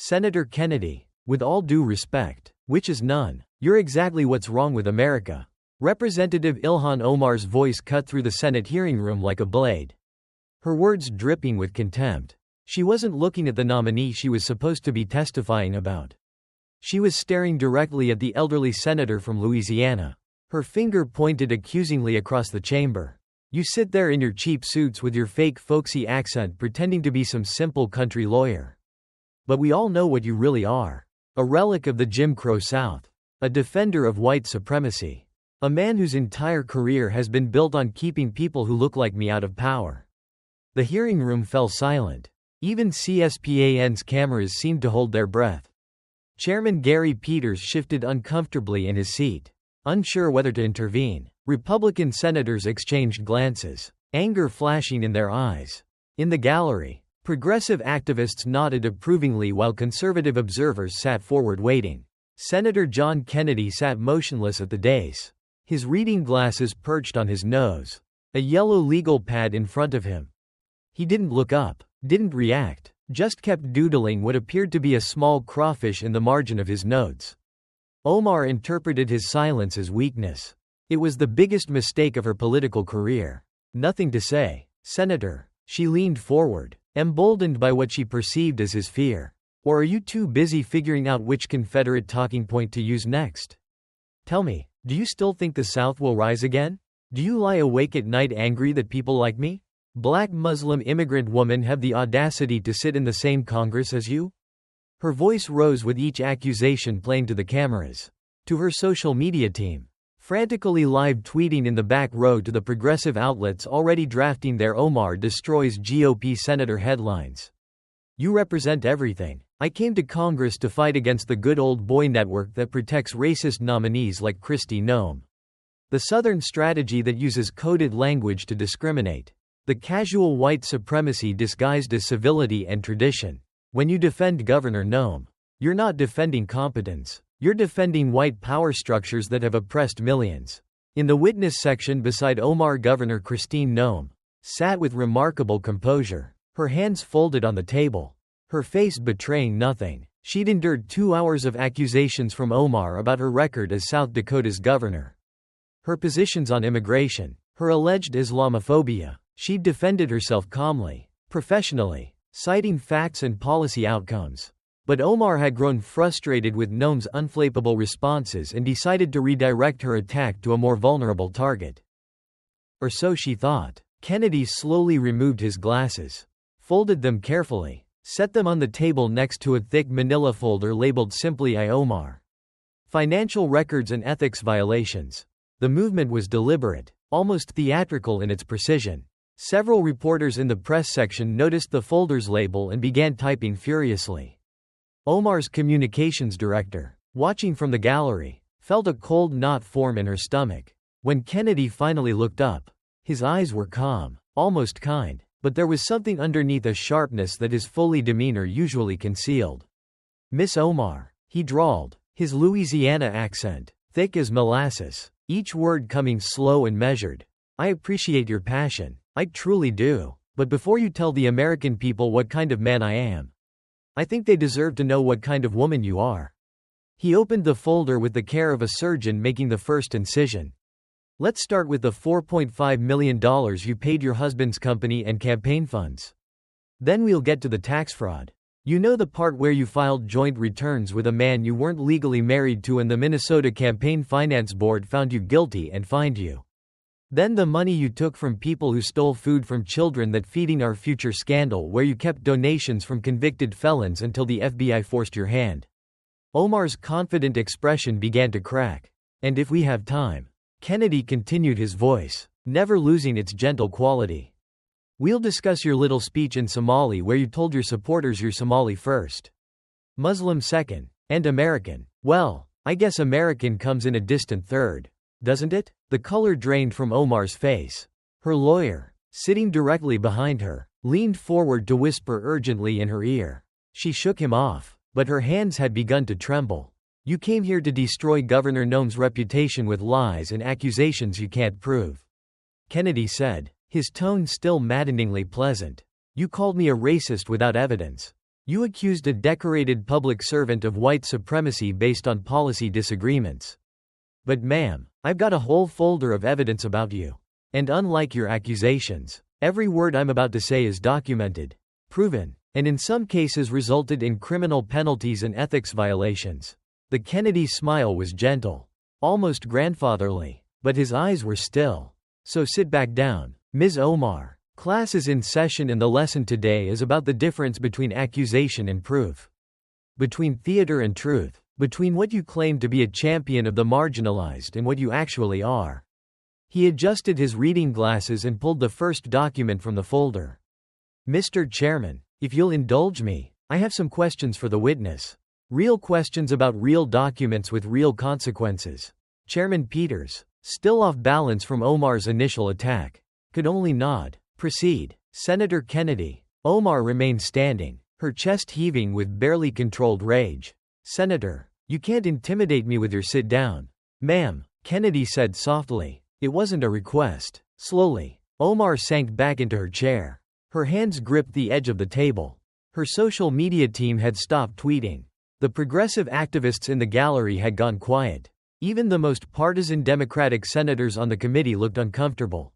Senator Kennedy, with all due respect, which is none, you're exactly what's wrong with America. Representative Ilhan Omar's voice cut through the Senate hearing room like a blade. Her words dripping with contempt. She wasn't looking at the nominee she was supposed to be testifying about. She was staring directly at the elderly senator from Louisiana. Her finger pointed accusingly across the chamber. You sit there in your cheap suits with your fake folksy accent pretending to be some simple country lawyer. But we all know what you really are. A relic of the Jim Crow South. A defender of white supremacy. A man whose entire career has been built on keeping people who look like me out of power. The hearing room fell silent. Even CSPAN's cameras seemed to hold their breath. Chairman Gary Peters shifted uncomfortably in his seat, unsure whether to intervene. Republican senators exchanged glances, anger flashing in their eyes. In the gallery, progressive activists nodded approvingly while conservative observers sat forward waiting. Senator John Kennedy sat motionless at the dais, his reading glasses perched on his nose, a yellow legal pad in front of him. He didn't look up, didn't react, just kept doodling what appeared to be a small crawfish in the margin of his notes. Omar interpreted his silence as weakness. It was the biggest mistake of her political career. Nothing to say, Senator. She leaned forward, emboldened by what she perceived as his fear. Or are you too busy figuring out which Confederate talking point to use next? Tell me, do you still think the South will rise again? Do you lie awake at night angry that people like me, black Muslim immigrant woman, have the audacity to sit in the same Congress as you? Her voice rose with each accusation playing to the cameras. To her social media team, frantically live tweeting in the back row to the progressive outlets already drafting their Omar destroys GOP senator headlines. You represent everything. I came to Congress to fight against the good old boy network that protects racist nominees like Kristi Noem. The Southern strategy that uses coded language to discriminate. The casual white supremacy disguised as civility and tradition. When you defend Governor Noem, you're not defending competence. You're defending white power structures that have oppressed millions. In the witness section beside Omar, Governor Kristi Noem sat with remarkable composure, her hands folded on the table, her face betraying nothing. She'd endured 2 hours of accusations from Omar about her record as South Dakota's governor. Her positions on immigration, her alleged Islamophobia. She'd defended herself calmly, professionally, citing facts and policy outcomes. But Omar had grown frustrated with Noem's unflappable responses and decided to redirect her attack to a more vulnerable target. Or so she thought. Kennedy slowly removed his glasses, folded them carefully, set them on the table next to a thick manila folder labeled simply I. Omar. Financial records and ethics violations. The movement was deliberate, almost theatrical in its precision. Several reporters in the press section noticed the folder's label and began typing furiously. Omar's communications director, watching from the gallery, felt a cold knot form in her stomach. When Kennedy finally looked up, his eyes were calm, almost kind, but there was something underneath a sharpness that his fully demeanor usually concealed. Miss Omar, he drawled, his Louisiana accent thick as molasses, each word coming slow and measured. I appreciate your passion, I truly do, but before you tell the American people what kind of man I am, I think they deserve to know what kind of woman you are. He opened the folder with the care of a surgeon making the first incision. Let's start with the $4.5 million you paid your husband's company and campaign funds. Then we'll get to the tax fraud. You know, the part where you filed joint returns with a man you weren't legally married to and the Minnesota Campaign Finance Board found you guilty and fined you. Then the money you took from people who stole food from children, that Feeding Our Future scandal where you kept donations from convicted felons until the FBI forced your hand. Omar's confident expression began to crack. And if we have time, Kennedy continued, his voice never losing its gentle quality. We'll discuss your little speech in Somali where you told your supporters you're Somali first, Muslim second, and American. Well, I guess American comes in a distant third, doesn't it? The color drained from Omar's face. Her lawyer, sitting directly behind her, leaned forward to whisper urgently in her ear. She shook him off, but her hands had begun to tremble. You came here to destroy Governor Noem's reputation with lies and accusations you can't prove, Kennedy said, his tone still maddeningly pleasant. You called me a racist without evidence. You accused a decorated public servant of white supremacy based on policy disagreements. But ma'am, I've got a whole folder of evidence about you. And unlike your accusations, every word I'm about to say is documented, proven, and in some cases resulted in criminal penalties and ethics violations. The Kennedy smile was gentle, almost grandfatherly, but his eyes were still. So sit back down, Ms. Omar. Class is in session and the lesson today is about the difference between accusation and proof. Between theater and truth. Between what you claim to be a champion of the marginalized and what you actually are. He adjusted his reading glasses and pulled the first document from the folder. Mr. Chairman, if you'll indulge me, I have some questions for the witness. Real questions about real documents with real consequences. Chairman Peters, still off balance from Omar's initial attack, could only nod. Proceed. Senator Kennedy. Omar remained standing, her chest heaving with barely controlled rage. Senator, you can't intimidate me with your sit down. Ma'am, Kennedy said softly. It wasn't a request. Slowly, Omar sank back into her chair. Her hands gripped the edge of the table. Her social media team had stopped tweeting. The progressive activists in the gallery had gone quiet. Even the most partisan Democratic senators on the committee looked uncomfortable.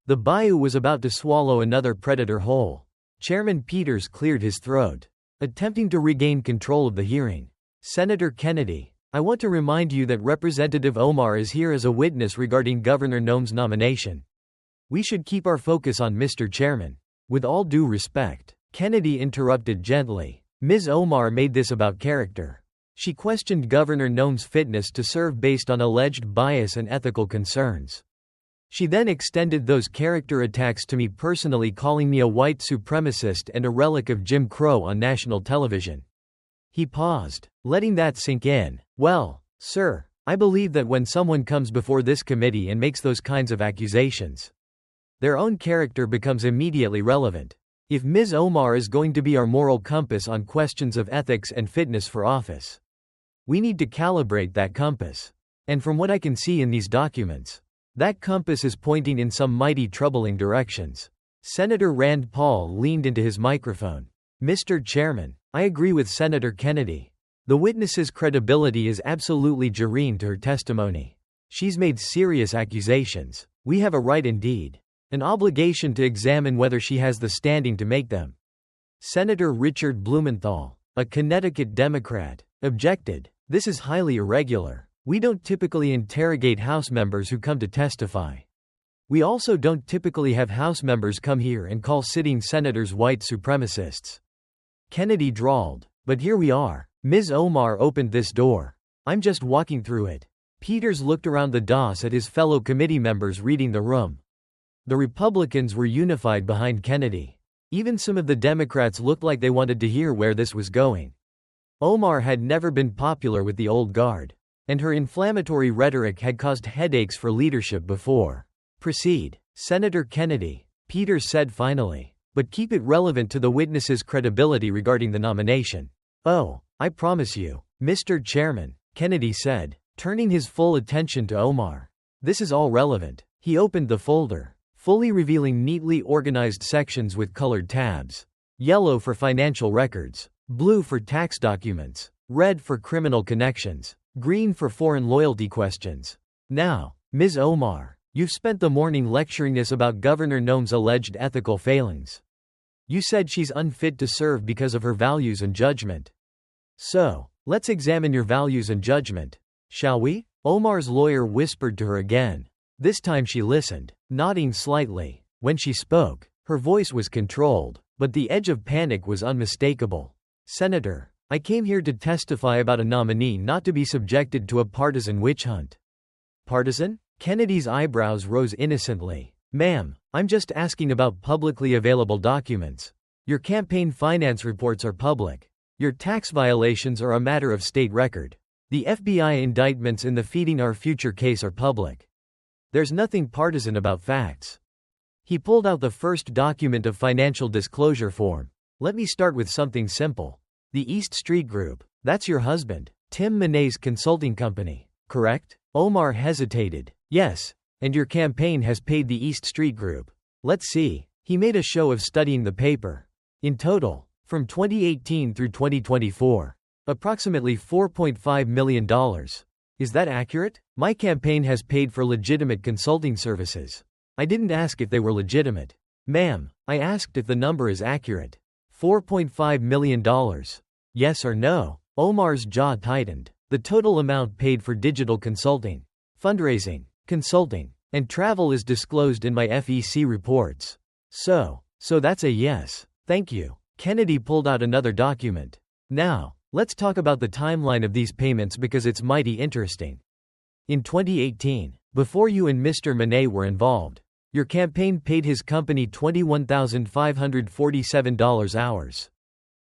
The bayou was about to swallow another predator whole. Chairman Peters cleared his throat, attempting to regain control of the hearing. Senator Kennedy, I want to remind you that Representative Omar is here as a witness regarding Governor Noem's nomination. We should keep our focus on Mr. Chairman. With all due respect, Kennedy interrupted gently. Ms. Omar made this about character. She questioned Governor Noem's fitness to serve based on alleged bias and ethical concerns. She then extended those character attacks to me personally, calling me a white supremacist and a relic of Jim Crow on national television. He paused, letting that sink in. Well, sir, I believe that when someone comes before this committee and makes those kinds of accusations, their own character becomes immediately relevant. If Ms. Omar is going to be our moral compass on questions of ethics and fitness for office, we need to calibrate that compass. And from what I can see in these documents, that compass is pointing in some mighty troubling directions. Senator Rand Paul leaned into his microphone. Mr. Chairman, I agree with Senator Kennedy. The witness's credibility is absolutely germane to her testimony. She's made serious accusations. We have a right, indeed, an obligation to examine whether she has the standing to make them. Senator Richard Blumenthal, a Connecticut Democrat, objected. This is highly irregular. We don't typically interrogate House members who come to testify. We also don't typically have House members come here and call sitting senators white supremacists. Kennedy drawled, but here we are. Ms. Omar opened this door. I'm just walking through it. Peters looked around the dais at his fellow committee members reading the room. The Republicans were unified behind Kennedy. Even some of the Democrats looked like they wanted to hear where this was going. Omar had never been popular with the old guard, and her inflammatory rhetoric had caused headaches for leadership before. Proceed, Senator Kennedy, Peters said finally, but keep it relevant to the witness's credibility regarding the nomination. Oh, I promise you, Mr. Chairman, Kennedy said, turning his full attention to Omar. This is all relevant. He opened the folder, fully revealing neatly organized sections with colored tabs. Yellow for financial records, blue for tax documents, red for criminal connections, green for foreign loyalty questions. Now, Ms. Omar, you've spent the morning lecturing us about Governor Noem's alleged ethical failings. You said she's unfit to serve because of her values and judgment. So, let's examine your values and judgment, shall we? Omar's lawyer whispered to her again. This time she listened, nodding slightly. When she spoke, her voice was controlled, but the edge of panic was unmistakable. Senator, I came here to testify about a nominee not to be subjected to a partisan witch hunt. Partisan? Kennedy's eyebrows rose innocently. Ma'am, I'm just asking about publicly available documents. Your campaign finance reports are public. Your tax violations are a matter of state record. The FBI indictments in the Feeding Our Future case are public. There's nothing partisan about facts. He pulled out the first document of financial disclosure form. Let me start with something simple. The East Street Group, that's your husband, Tim Monet's consulting company, correct? Omar hesitated. Yes, and your campaign has paid the East Street Group. Let's see. He made a show of studying the paper. In total, From 2018 through 2024. Approximately $4.5 million. Is that accurate? My campaign has paid for legitimate consulting services. I didn't ask if they were legitimate. Ma'am, I asked if the number is accurate. $4.5 million. Yes or no? Omar's jaw tightened. The total amount paid for digital consulting, fundraising, consulting, and travel is disclosed in my FEC reports. So that's a yes. Thank you. Kennedy pulled out another document. Now, let's talk about the timeline of these payments because it's mighty interesting. In 2018, before you and Mr. Monet were involved, your campaign paid his company $21,547 hours.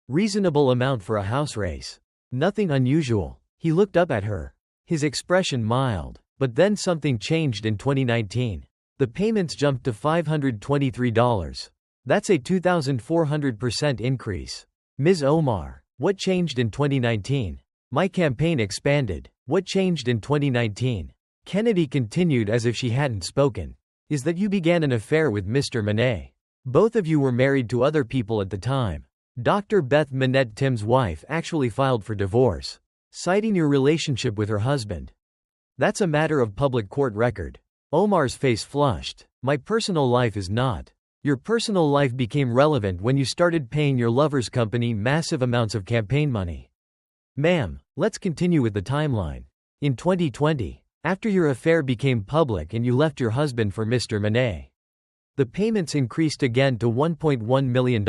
Reasonable amount for a house race. Nothing unusual. He looked up at her. His expression mild. But then something changed in 2019. The payments jumped to $523. That's a 2,400% increase. Ms. Omar, what changed in 2019? My campaign expanded. What changed in 2019? Kennedy continued as if she hadn't spoken. Is that you began an affair with Mr. Monet? Both of you were married to other people at the time. Dr. Beth Manette Tim's wife actually filed for divorce, citing your relationship with her husband. That's a matter of public court record. Omar's face flushed. My personal life is not. Your personal life became relevant when you started paying your lover's company massive amounts of campaign money. Ma'am, let's continue with the timeline. In 2020, after your affair became public and you left your husband for Mr. Monet, the payments increased again to $1.1 million.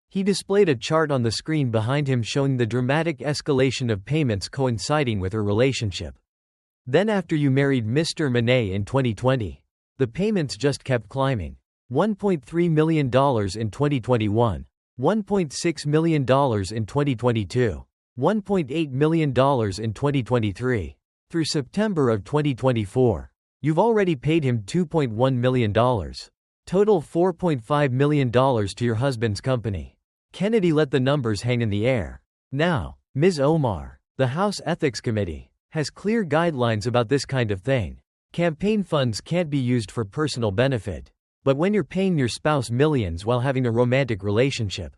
He displayed a chart on the screen behind him showing the dramatic escalation of payments coinciding with her relationship. Then after you married Mr. Monet in 2020, the payments just kept climbing. $1.3 million in 2021, $1.6 million in 2022, $1.8 million in 2023. Through September of 2024, you've already paid him $2.1 million. Total $4.5 million to your husband's company. Kennedy let the numbers hang in the air. Now, Ms. Omar, the House Ethics Committee has clear guidelines about this kind of thing. Campaign funds can't be used for personal benefit. But when you're paying your spouse millions while having a romantic relationship,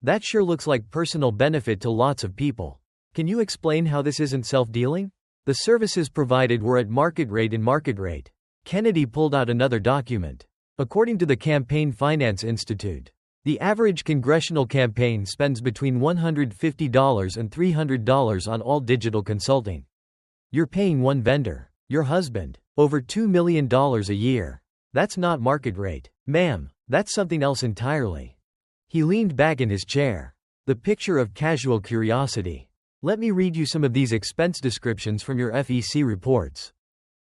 that sure looks like personal benefit to lots of people. Can you explain how this isn't self-dealing? The services provided were at market rate and market rate. Kennedy pulled out another document. According to the Campaign Finance Institute, the average congressional campaign spends between $150 and $300 on all digital consulting. You're paying one vendor, your husband, over $2 million a year. That's not market rate. Ma'am, that's something else entirely. He leaned back in his chair. The picture of casual curiosity. Let me read you some of these expense descriptions from your FEC reports.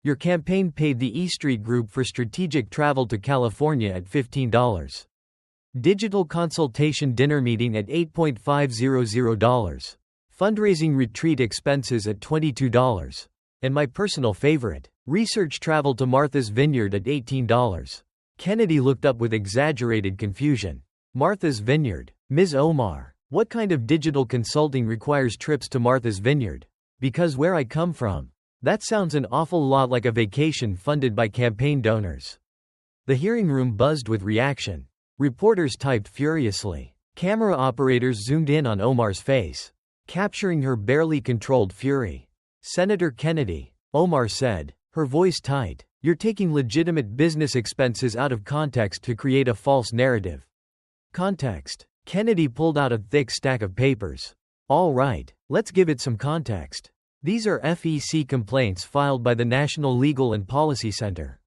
Your campaign paid the E Street Group for strategic travel to California at $15. Digital consultation dinner meeting at $8,500. Fundraising retreat expenses at $22. And my personal favorite, research travel to Martha's Vineyard at $18. Kennedy looked up with exaggerated confusion. Martha's Vineyard. Ms. Omar, what kind of digital consulting requires trips to Martha's Vineyard? Because where I come from, that sounds an awful lot like a vacation funded by campaign donors. The hearing room buzzed with reaction. Reporters typed furiously. Camera operators zoomed in on Omar's face, capturing her barely controlled fury. Senator Kennedy, Omar said, her voice tight, you're taking legitimate business expenses out of context to create a false narrative. Context. Kennedy pulled out a thick stack of papers. All right, let's give it some context. These are FEC complaints filed by the National Legal and Policy Center,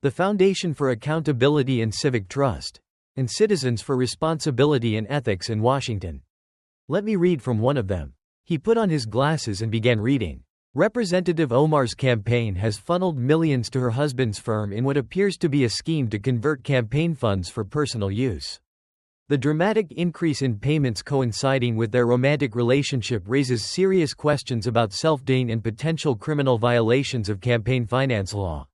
the Foundation for Accountability and Civic Trust, and Citizens for Responsibility and Ethics in Washington. Let me read from one of them. He put on his glasses and began reading. Representative Omar's campaign has funneled millions to her husband's firm in what appears to be a scheme to convert campaign funds for personal use. The dramatic increase in payments coinciding with their romantic relationship raises serious questions about self-gain and potential criminal violations of campaign finance law.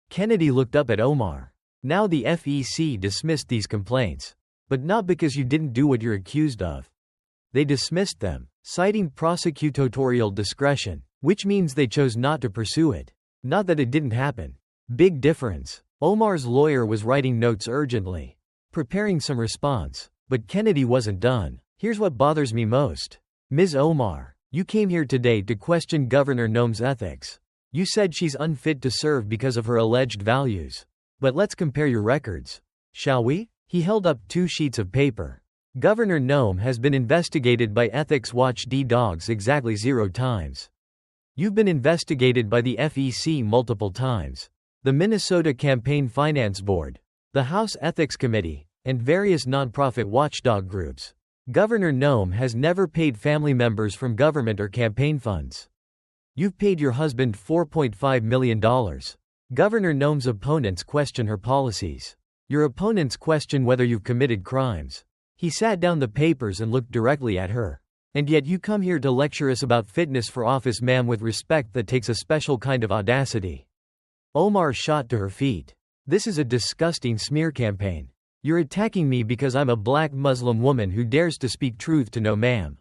Kennedy looked up at Omar. Now the FEC dismissed these complaints. But not because you didn't do what you're accused of. They dismissed them, citing prosecutorial discretion, which means they chose not to pursue it. Not that it didn't happen. Big difference. Omar's lawyer was writing notes urgently, preparing some response. But Kennedy wasn't done. Here's what bothers me most. Ms. Omar, you came here today to question Governor Noem's ethics. You said she's unfit to serve because of her alleged values. But let's compare your records. Shall we? He held up 2 sheets of paper. Governor Noem has been investigated by Ethics Watch D-Dogs exactly 0 times. You've been investigated by the FEC multiple times, the Minnesota Campaign Finance Board, the House Ethics Committee, and various nonprofit watchdog groups. Governor Noem has never paid family members from government or campaign funds. You've paid your husband $4.5 million. Governor Noem's opponents question her policies. Your opponents question whether you've committed crimes. He sat down the papers and looked directly at her. And yet you come here to lecture us about fitness for office, ma'am, with respect that takes a special kind of audacity. Omar shot to her feet. This is a disgusting smear campaign. You're attacking me because I'm a black Muslim woman who dares to speak truth to no ma'am.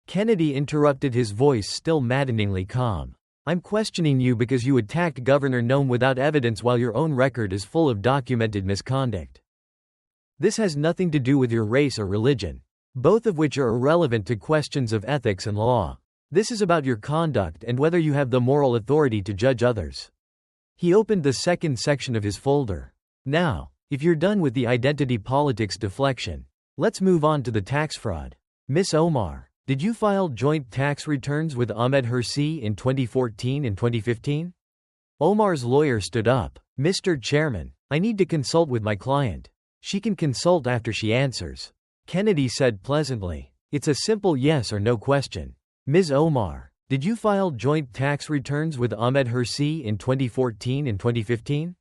Kennedy interrupted, his voice still maddeningly calm. I'm questioning you because you attacked Governor Noem without evidence while your own record is full of documented misconduct. This has nothing to do with your race or religion, both of which are irrelevant to questions of ethics and law. This is about your conduct and whether you have the moral authority to judge others. He opened the second section of his folder. Now, if you're done with the identity politics deflection, let's move on to the tax fraud. Miss Omar, did you file joint tax returns with Ahmed Hirsi in 2014 and 2015? Omar's lawyer stood up. Mr. Chairman, I need to consult with my client. She can consult after she answers. Kennedy said pleasantly. It's a simple yes or no question. Ms. Omar, did you file joint tax returns with Ahmed Hirsi in 2014 and 2015?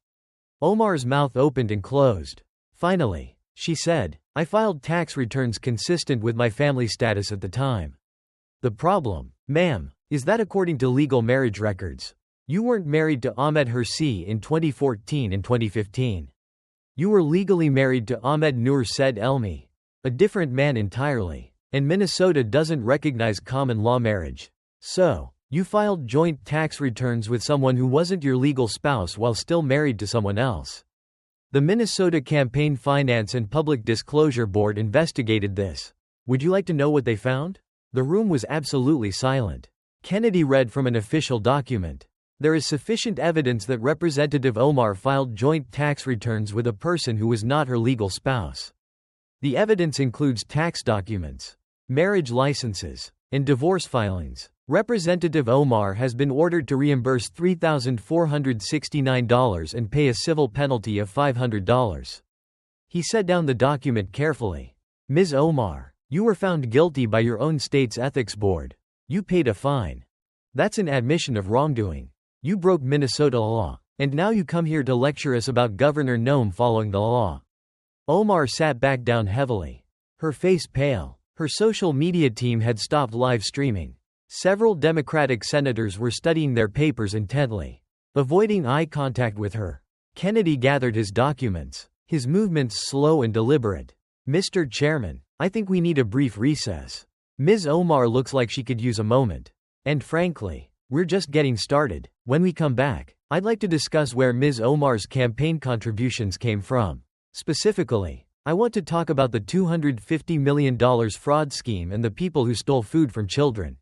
Omar's mouth opened and closed. Finally, she said, I filed tax returns consistent with my family status at the time. The problem, ma'am, is that according to legal marriage records, you weren't married to Ahmed Hirsi in 2014 and 2015. You were legally married to Ahmed Nur Said Elmi, a different man entirely, and Minnesota doesn't recognize common law marriage. So, you filed joint tax returns with someone who wasn't your legal spouse while still married to someone else. The Minnesota Campaign Finance and Public Disclosure Board investigated this. Would you like to know what they found? The room was absolutely silent. Kennedy read from an official document. There is sufficient evidence that Representative Omar filed joint tax returns with a person who was not her legal spouse. The evidence includes tax documents, marriage licenses, and divorce filings. Representative Omar has been ordered to reimburse $3,469 and pay a civil penalty of $500. He set down the document carefully. Ms. Omar, you were found guilty by your own state's ethics board. You paid a fine. That's an admission of wrongdoing. You broke Minnesota law, and now you come here to lecture us about Governor Noem following the law. Omar sat back down heavily, her face pale. Her social media team had stopped live streaming. Several Democratic senators were studying their papers intently, avoiding eye contact with her. Kennedy gathered his documents, his movements slow and deliberate. Mr. Chairman, I think we need a brief recess. Ms. Omar looks like she could use a moment. And frankly, we're just getting started. When we come back, I'd like to discuss where Ms. Omar's campaign contributions came from. Specifically, I want to talk about the $250 million fraud scheme and the people who stole food from children.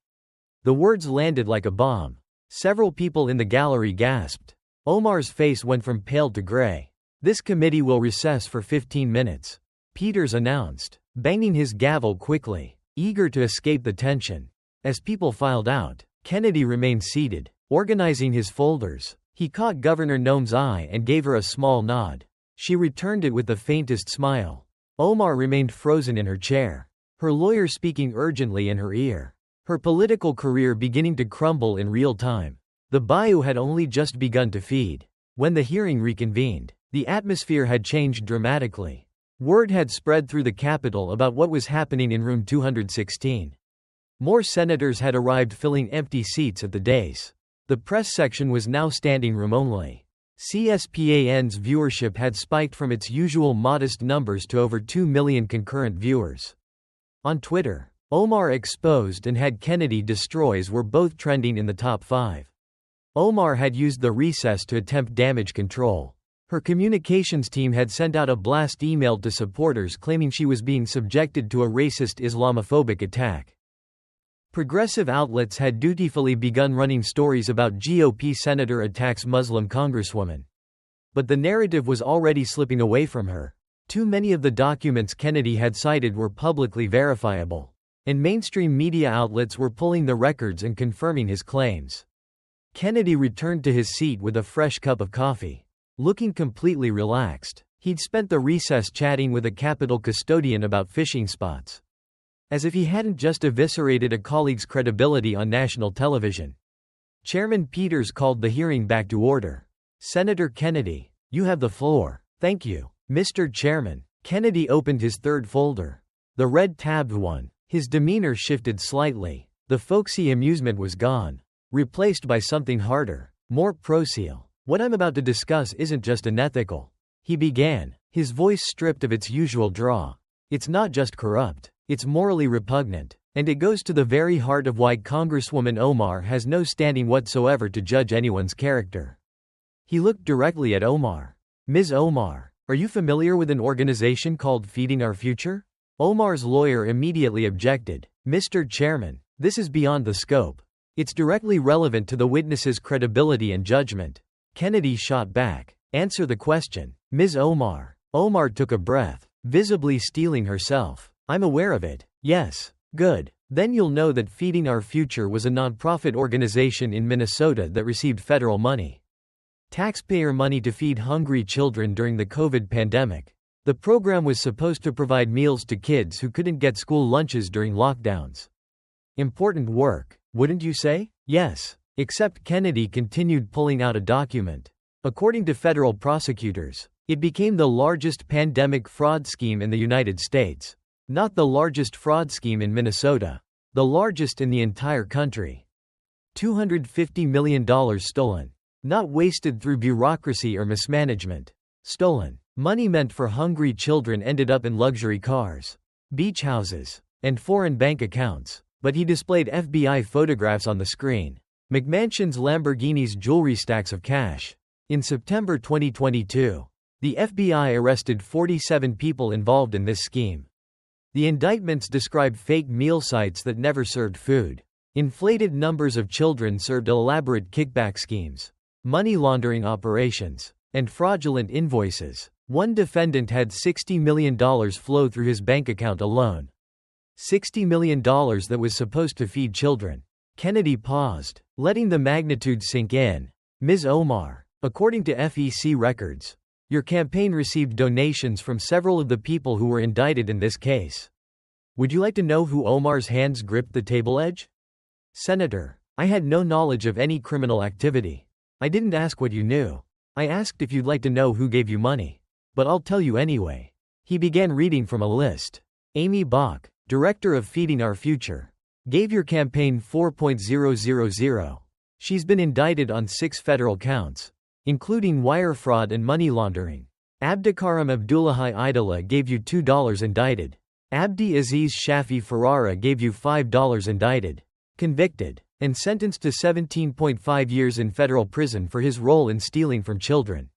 The words landed like a bomb. Several people in the gallery gasped. Omar's face went from pale to gray. This committee will recess for 15 minutes. Peters announced, banging his gavel quickly, eager to escape the tension. As people filed out, Kennedy remained seated, organizing his folders. He caught Governor Noem's eye and gave her a small nod. She returned it with the faintest smile. Omar remained frozen in her chair, her lawyer speaking urgently in her ear. Her political career beginning to crumble in real time. The bayou had only just begun to feed. When the hearing reconvened, the atmosphere had changed dramatically. Word had spread through the Capitol about what was happening in room 216. More senators had arrived, filling empty seats at the dais. The press section was now standing room only. CSPAN's viewership had spiked from its usual modest numbers to over 2 million concurrent viewers. On Twitter, Omar exposed and had Kennedy destroys were both trending in the top 5. Omar had used the recess to attempt damage control. Her communications team had sent out a blast email to supporters claiming she was being subjected to a racist Islamophobic attack. Progressive outlets had dutifully begun running stories about GOP senator attacks Muslim congresswoman. But the narrative was already slipping away from her. Too many of the documents Kennedy had cited were publicly verifiable, and mainstream media outlets were pulling the records and confirming his claims. Kennedy returned to his seat with a fresh cup of coffee, looking completely relaxed. He'd spent the recess chatting with a Capitol custodian about fishing spots. As if he hadn't just eviscerated a colleague's credibility on national television. Chairman Peters called the hearing back to order. "Senator Kennedy, you have the floor." "Thank you, Mr. Chairman." Kennedy opened his third folder. The red-tabbed one. His demeanor shifted slightly. The folksy amusement was gone, replaced by something harder, more pro-seal. "What I'm about to discuss isn't just unethical," he began, his voice stripped of its usual drawl. "It's not just corrupt, it's morally repugnant, and it goes to the very heart of why Congresswoman Omar has no standing whatsoever to judge anyone's character." He looked directly at Omar. "Ms. Omar, are you familiar with an organization called Feeding Our Future?" Omar's lawyer immediately objected. "Mr. Chairman, this is beyond the scope. It's directly relevant to the witness's credibility and judgment." Kennedy shot back. "Answer the question, Ms. Omar." Omar took a breath, visibly steeling herself. "I'm aware of it." "Yes. Good. Then you'll know that Feeding Our Future was a nonprofit organization in Minnesota that received federal money. Taxpayer money to feed hungry children during the COVID pandemic. The program was supposed to provide meals to kids who couldn't get school lunches during lockdowns. Important work, wouldn't you say? Yes. Except Kennedy continued pulling out a document. According to federal prosecutors, it became the largest pandemic fraud scheme in the United States. Not the largest fraud scheme in Minnesota. The largest in the entire country. $250 million stolen. Not wasted through bureaucracy or mismanagement. Stolen. Money meant for hungry children ended up in luxury cars, beach houses, and foreign bank accounts. But he displayed FBI photographs on the screen. McMansion's Lamborghini's jewelry stacks of cash. In September 2022, the FBI arrested 47 people involved in this scheme. The indictments describe fake meal sites that never served food. Inflated numbers of children served elaborate kickback schemes, money laundering operations, and fraudulent invoices. One defendant had $60 million flow through his bank account alone. $60 million that was supposed to feed children. Kennedy paused, letting the magnitude sink in. "Ms. Omar, according to FEC records, your campaign received donations from several of the people who were indicted in this case. Would you like to know who Omar's hands gripped the table edge?" "Senator, I had no knowledge of any criminal activity. I didn't ask what you knew. I asked if you'd like to know who gave you money. But I'll tell you anyway." He began reading from a list. "Amy Bach, Director of Feeding Our Future, gave your campaign $4.000. She's been indicted on 6 federal counts, including wire fraud and money laundering. Abdikarim Abdullahi Idala gave you $2 indicted. Abdi Aziz Shafi Ferrara gave you $5 indicted. Convicted, and sentenced to 17.5 years in federal prison for his role in stealing from children,"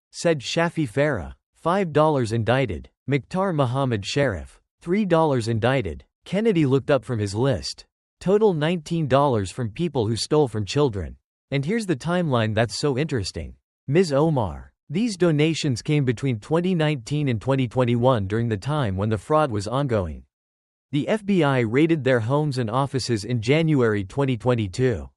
said Shafi Farah. $5 indicted. Mukhtar Muhammad Sharif, $3 indicted. Kennedy looked up from his list. Total $19 from people who stole from children. And here's the timeline that's so interesting. "Ms. Omar, these donations came between 2019 and 2021 during the time when the fraud was ongoing. The FBI raided their homes and offices in January 2022.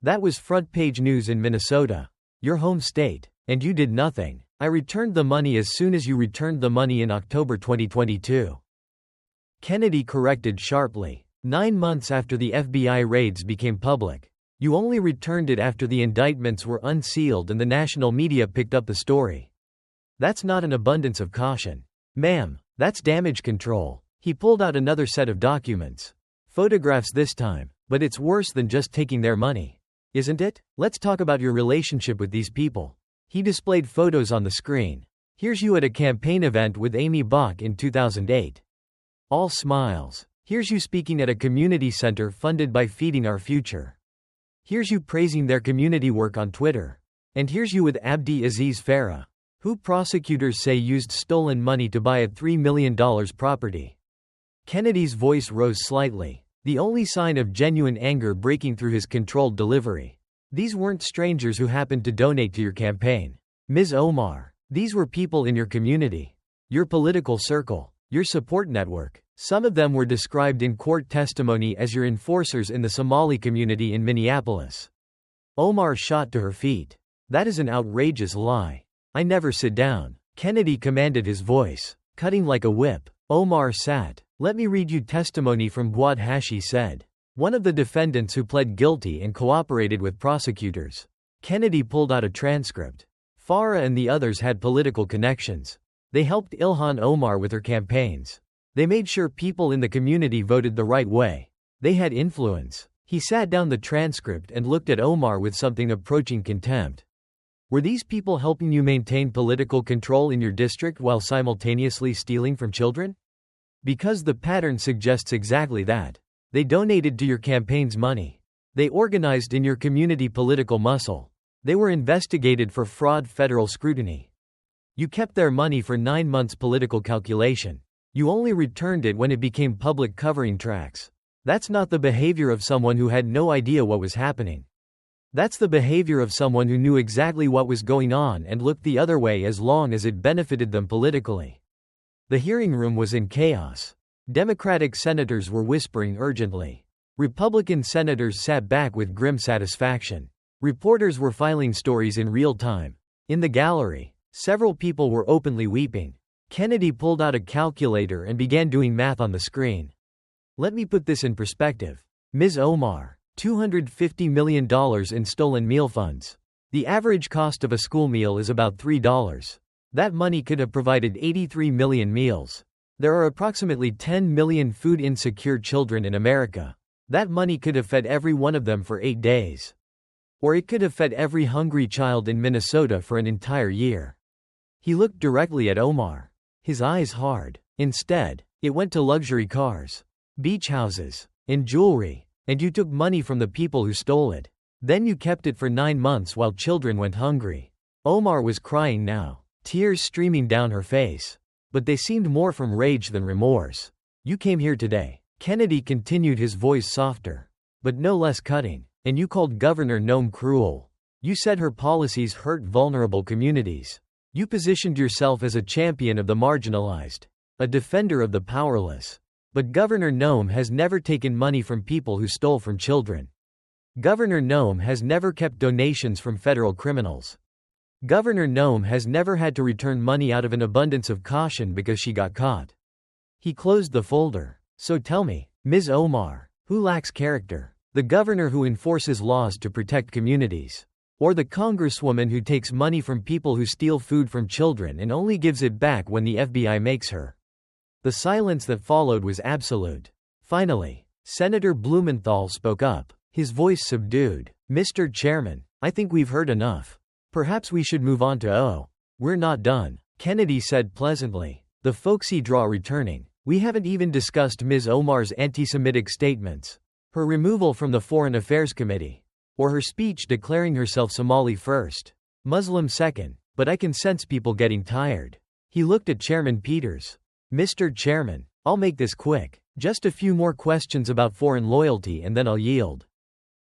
That was front-page news in Minnesota, your home state, and you did nothing. I returned the money as soon as you returned the money in October 2022. Kennedy corrected sharply. 9 months after the FBI raids became public. You only returned it after the indictments were unsealed and the national media picked up the story. That's not an abundance of caution. Ma'am, that's damage control." He pulled out another set of documents. Photographs this time, but it's worse than just taking their money. Isn't it? Let's talk about your relationship with these people. He displayed photos on the screen. Here's you at a campaign event with Amy Bach in 2008. All smiles. Here's you speaking at a community center funded by Feeding Our Future. Here's you praising their community work on Twitter. And here's you with Abdi Aziz Farah, Who prosecutors say used stolen money to buy a $3 million property? Kennedy's voice rose slightly, the only sign of genuine anger breaking through his controlled delivery. These weren't strangers who happened to donate to your campaign, Ms. Omar. These were people in your community, your political circle, your support network. Some of them were described in court testimony as your enforcers in the Somali community in Minneapolis. Omar shot to her feet. That is an outrageous lie. I never sit down. Kennedy commanded, his voice cutting like a whip. Omar sat. Let me read you testimony from Guad Hashi said, one of the defendants who pled guilty and cooperated with prosecutors. Kennedy pulled out a transcript. Farah and the others had political connections. They helped Ilhan Omar with her campaigns. They made sure people in the community voted the right way. They had influence. He sat down the transcript and looked at Omar with something approaching contempt. Were these people helping you maintain political control in your district while simultaneously stealing from children? Because the pattern suggests exactly that. They donated to your campaign's money. They organized in your community political muscle. They were investigated for fraud, federal scrutiny. You kept their money for 9 months, political calculation. You only returned it when it became public, covering tracks. That's not the behavior of someone who had no idea what was happening. That's the behavior of someone who knew exactly what was going on and looked the other way as long as it benefited them politically. The hearing room was in chaos. Democratic senators were whispering urgently. Republican senators sat back with grim satisfaction. Reporters were filing stories in real time. In the gallery, several people were openly weeping. Kennedy pulled out a calculator and began doing math on the screen. Let me put this in perspective. Ms. Omar, $250 million in stolen meal funds. The average cost of a school meal is about $3. That money could have provided 83 million meals. There are approximately 10 million food-insecure children in America. That money could have fed every one of them for 8 days. Or it could have fed every hungry child in Minnesota for an entire year. He looked directly at Omar, his eyes hard. Instead, it went to luxury cars, beach houses, and jewelry. And you took money from the people who stole it. Then you kept it for 9 months while children went hungry. Omar was crying now, tears streaming down her face. But they seemed more from rage than remorse. You came here today. Kennedy continued, his voice softer, but no less cutting. And you called Governor Noem cruel. You said her policies hurt vulnerable communities. You positioned yourself as a champion of the marginalized, a defender of the powerless. But Governor Noem has never taken money from people who stole from children. Governor Noem has never kept donations from federal criminals. Governor Noem has never had to return money out of an abundance of caution because she got caught. He closed the folder. So tell me, Ms. Omar, who lacks character? The governor who enforces laws to protect communities? Or the congresswoman who takes money from people who steal food from children and only gives it back when the FBI makes her? The silence that followed was absolute. Finally, Senator Blumenthal spoke up, his voice subdued. Mr. Chairman, I think we've heard enough. Perhaps we should move on to we're not done, Kennedy said pleasantly, the folksy drawl returning. We haven't even discussed Ms. Omar's anti-Semitic statements, her removal from the Foreign Affairs Committee, or her speech declaring herself Somali first, Muslim second, but I can sense people getting tired. He looked at Chairman Peters. Mr. Chairman, I'll make this quick. Just a few more questions about foreign loyalty and then I'll yield.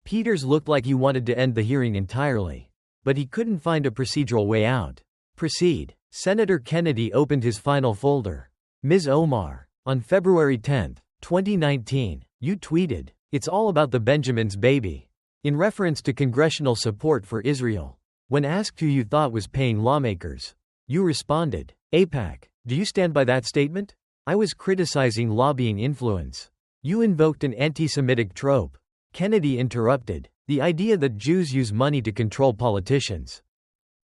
Peters looked like he wanted to end the hearing entirely. But he couldn't find a procedural way out. Proceed. Senator Kennedy opened his final folder. Ms. Omar, on February 10, 2019, you tweeted, "It's all about the Benjamins, baby," in reference to congressional support for Israel. When asked who you thought was paying lawmakers, you responded, AIPAC. Do you stand by that statement? I was criticizing lobbying influence. You invoked an anti-Semitic trope. Kennedy interrupted. The idea that Jews use money to control politicians.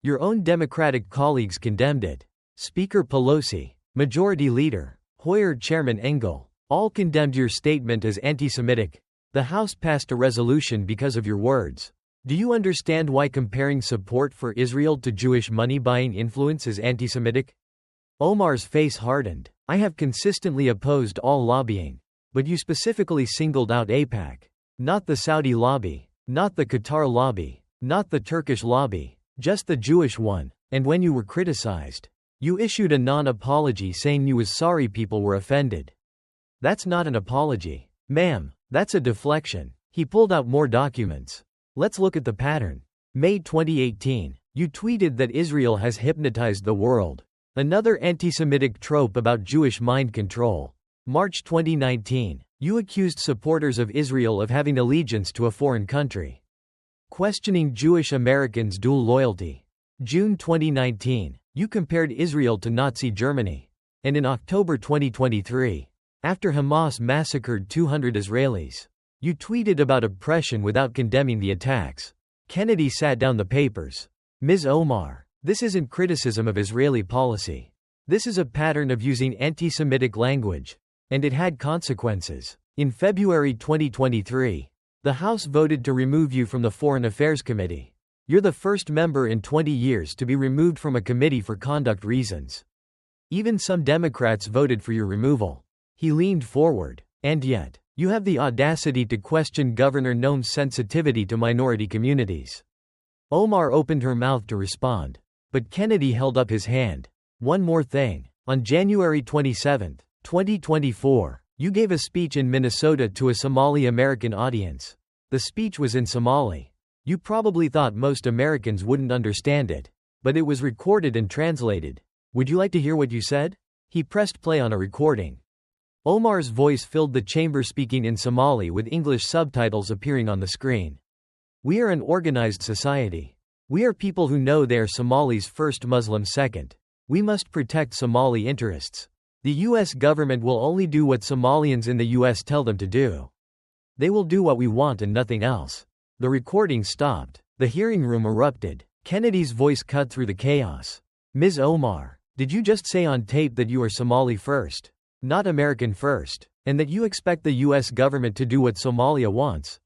Your own Democratic colleagues condemned it. Speaker Pelosi, Majority Leader Hoyer, Chairman Engel, all condemned your statement as anti-Semitic. The House passed a resolution because of your words. Do you understand why comparing support for Israel to Jewish money-buying influence is anti-Semitic? Omar's face hardened. I have consistently opposed all lobbying. But you specifically singled out AIPAC. Not the Saudi lobby. Not the Qatar lobby. Not the Turkish lobby. Just the Jewish one. And when you were criticized, you issued a non-apology saying you was sorry people were offended. That's not an apology. Ma'am, that's a deflection. He pulled out more documents. Let's look at the pattern. May 2018. You tweeted that Israel has hypnotized the world. Another anti-Semitic trope about Jewish mind control. March 2019. You accused supporters of Israel of having allegiance to a foreign country. Questioning Jewish Americans' dual loyalty. June 2019. You compared Israel to Nazi Germany. And in October 2023, after Hamas massacred 200 Israelis, you tweeted about oppression without condemning the attacks. Kennedy sat down the papers. Ms. Omar, this isn't criticism of Israeli policy. This is a pattern of using anti-Semitic language. And it had consequences. In February 2023, the House voted to remove you from the Foreign Affairs Committee. You're the first member in 20 years to be removed from a committee for conduct reasons. Even some Democrats voted for your removal. He leaned forward. And yet, you have the audacity to question Governor Noem's sensitivity to minority communities. Omar opened her mouth to respond. But Kennedy held up his hand. One more thing. On January 27, 2024, you gave a speech in Minnesota to a Somali American audience. The speech was in Somali. You probably thought most Americans wouldn't understand it. But it was recorded and translated. Would you like to hear what you said? He pressed play on a recording. Omar's voice filled the chamber, speaking in Somali with English subtitles appearing on the screen. We are an organized society. We are people who know they are Somalis first, Muslims second. We must protect Somali interests. The U.S. government will only do what Somalians in the U.S. tell them to do. They will do what we want and nothing else. The recording stopped. The hearing room erupted. Kennedy's voice cut through the chaos. Ms. Omar, did you just say on tape that you are Somali first, not American first, and that you expect the U.S. government to do what Somalia wants?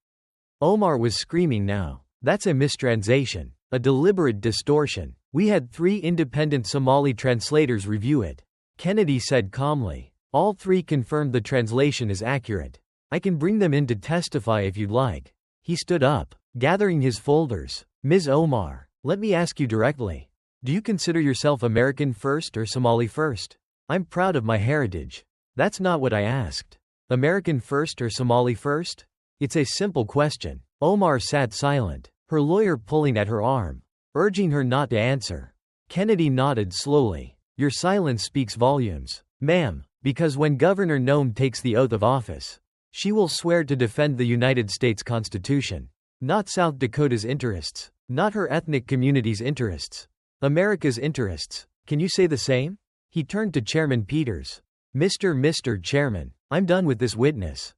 Omar was screaming now. That's a mistranslation, a deliberate distortion. We had 3 independent Somali translators review it. Kennedy said calmly. All 3 confirmed the translation is accurate. I can bring them in to testify if you'd like. He stood up, gathering his folders. Ms. Omar, let me ask you directly. Do you consider yourself American first or Somali first? I'm proud of my heritage. That's not what I asked. American first or Somali first? It's a simple question. Omar sat silent, her lawyer pulling at her arm, urging her not to answer. Kennedy nodded slowly. Your silence speaks volumes, ma'am, because when Governor Noem takes the oath of office, she will swear to defend the United States Constitution, not South Dakota's interests, not her ethnic community's interests, America's interests. Can you say the same? He turned to Chairman Peters. Mr. Chairman, I'm done with this witness.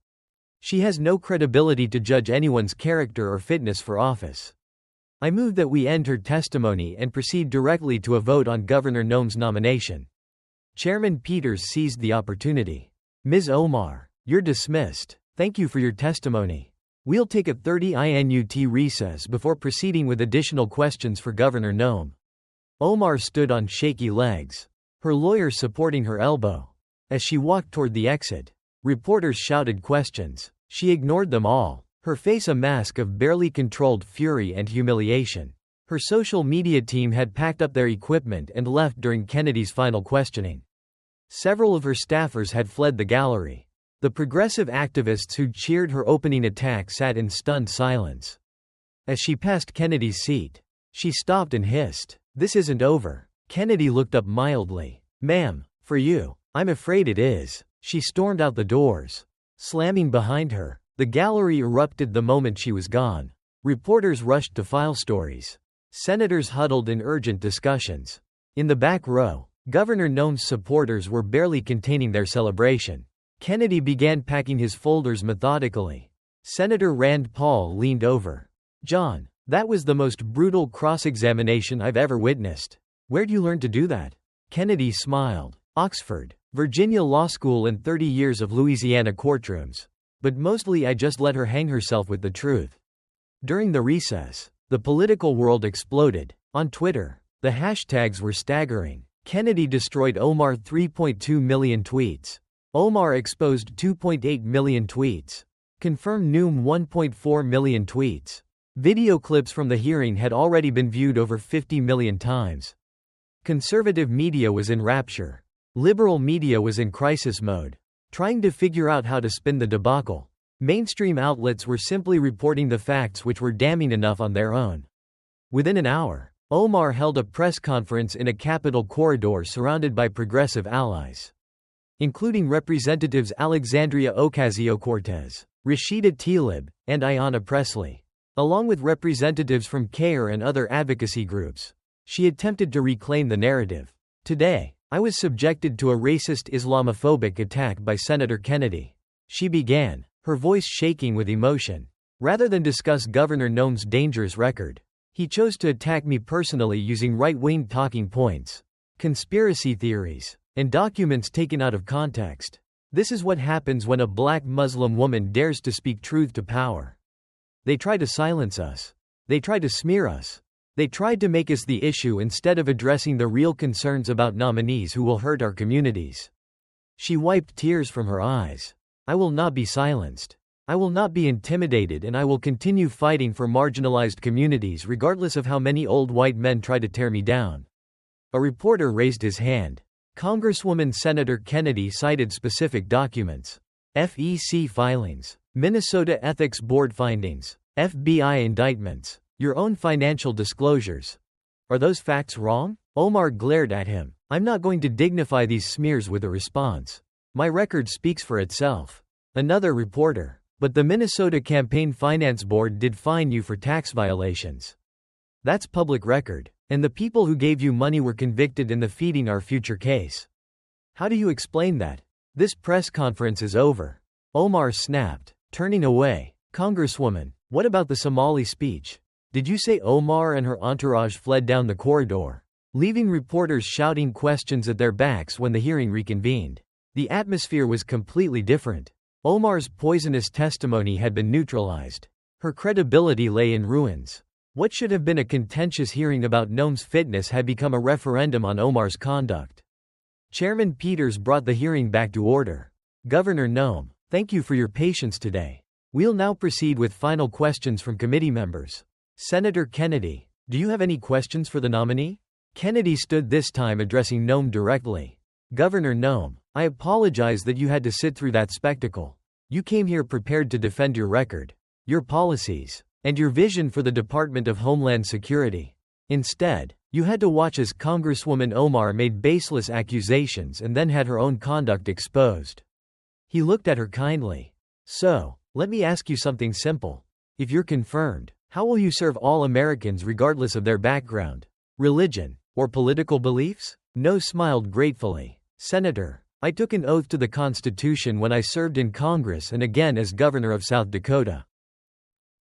She has no credibility to judge anyone's character or fitness for office. I move that we end her testimony and proceed directly to a vote on Governor Noem's nomination. Chairman Peters seized the opportunity. Ms. Omar, you're dismissed. Thank you for your testimony. We'll take a 30-minute recess before proceeding with additional questions for Governor Noem. Omar stood on shaky legs, her lawyer supporting her elbow. As she walked toward the exit, reporters shouted questions. She ignored them all, her face a mask of barely controlled fury and humiliation. Her social media team had packed up their equipment and left during Kennedy's final questioning. Several of her staffers had fled the gallery. The progressive activists who'd cheered her opening attack sat in stunned silence. As she passed Kennedy's seat, she stopped and hissed, "This isn't over." Kennedy looked up mildly. "Ma'am, for you, I'm afraid it is." She stormed out the doors, slamming behind her. The gallery erupted the moment she was gone. Reporters rushed to file stories. Senators huddled in urgent discussions. In the back row, Governor Noem's supporters were barely containing their celebration. Kennedy began packing his folders methodically. Senator Rand Paul leaned over. "John, that was the most brutal cross-examination I've ever witnessed. Where'd you learn to do that?" Kennedy smiled. "Oxford, Virginia Law School and 30 years of Louisiana courtrooms. But mostly I just let her hang herself with the truth." During the recess, the political world exploded. On Twitter, the hashtags were staggering. Kennedy destroyed Omar 3.2 million tweets. Omar exposed 2.8 million tweets. Confirmed Noem 1.4 million tweets. Video clips from the hearing had already been viewed over 50 million times. Conservative media was in rapture. Liberal media was in crisis mode, trying to figure out how to spin the debacle. Mainstream outlets were simply reporting the facts which were damning enough on their own. Within an hour, Omar held a press conference in a Capitol corridor surrounded by progressive allies, including Representatives Alexandria Ocasio-Cortez, Rashida Tlaib, and Ayanna Pressley, along with representatives from CAIR and other advocacy groups. She attempted to reclaim the narrative. "Today, I was subjected to a racist Islamophobic attack by Senator Kennedy," she began, her voice shaking with emotion. Rather than discuss Governor Noem's dangerous record, he chose to attack me personally using right-wing talking points, conspiracy theories, and documents taken out of context. This is what happens when a black Muslim woman dares to speak truth to power. They try to silence us. They try to smear us. They tried to make us the issue instead of addressing the real concerns about nominees who will hurt our communities. She wiped tears from her eyes. "I will not be silenced. I will not be intimidated, and I will continue fighting for marginalized communities regardless of how many old white men try to tear me down." A reporter raised his hand. Congresswoman Senator Kennedy cited specific documents. FEC filings, Minnesota Ethics Board findings, FBI indictments, your own financial disclosures. Are those facts wrong? Omar glared at him. "I'm not going to dignify these smears with a response. My record speaks for itself." Another reporter. "But the Minnesota Campaign Finance Board did fine you for tax violations. That's public record. And the people who gave you money were convicted in the Feeding Our Future case. How do you explain that?" "This press conference is over," Omar snapped, turning away. "Congresswoman, what about the Somali speech? Did you say?" Omar and her entourage fled down the corridor, leaving reporters shouting questions at their backs when the hearing reconvened. The atmosphere was completely different. Omar's poisonous testimony had been neutralized. Her credibility lay in ruins. What should have been a contentious hearing about Noem's fitness had become a referendum on Omar's conduct. Chairman Peters brought the hearing back to order. "Governor Noem, thank you for your patience today. We'll now proceed with final questions from committee members. Senator Kennedy, do you have any questions for the nominee?" Kennedy stood this time addressing Noem directly. "Governor Noem, I apologize that you had to sit through that spectacle. You came here prepared to defend your record, your policies, and your vision for the Department of Homeland Security. Instead, you had to watch as Congresswoman Omar made baseless accusations and then had her own conduct exposed." He looked at her kindly. "So, let me ask you something simple. If you're confirmed, how will you serve all Americans regardless of their background, religion, or political beliefs?" No smiled gratefully. "Senator, I took an oath to the Constitution when I served in Congress and again as governor of South Dakota.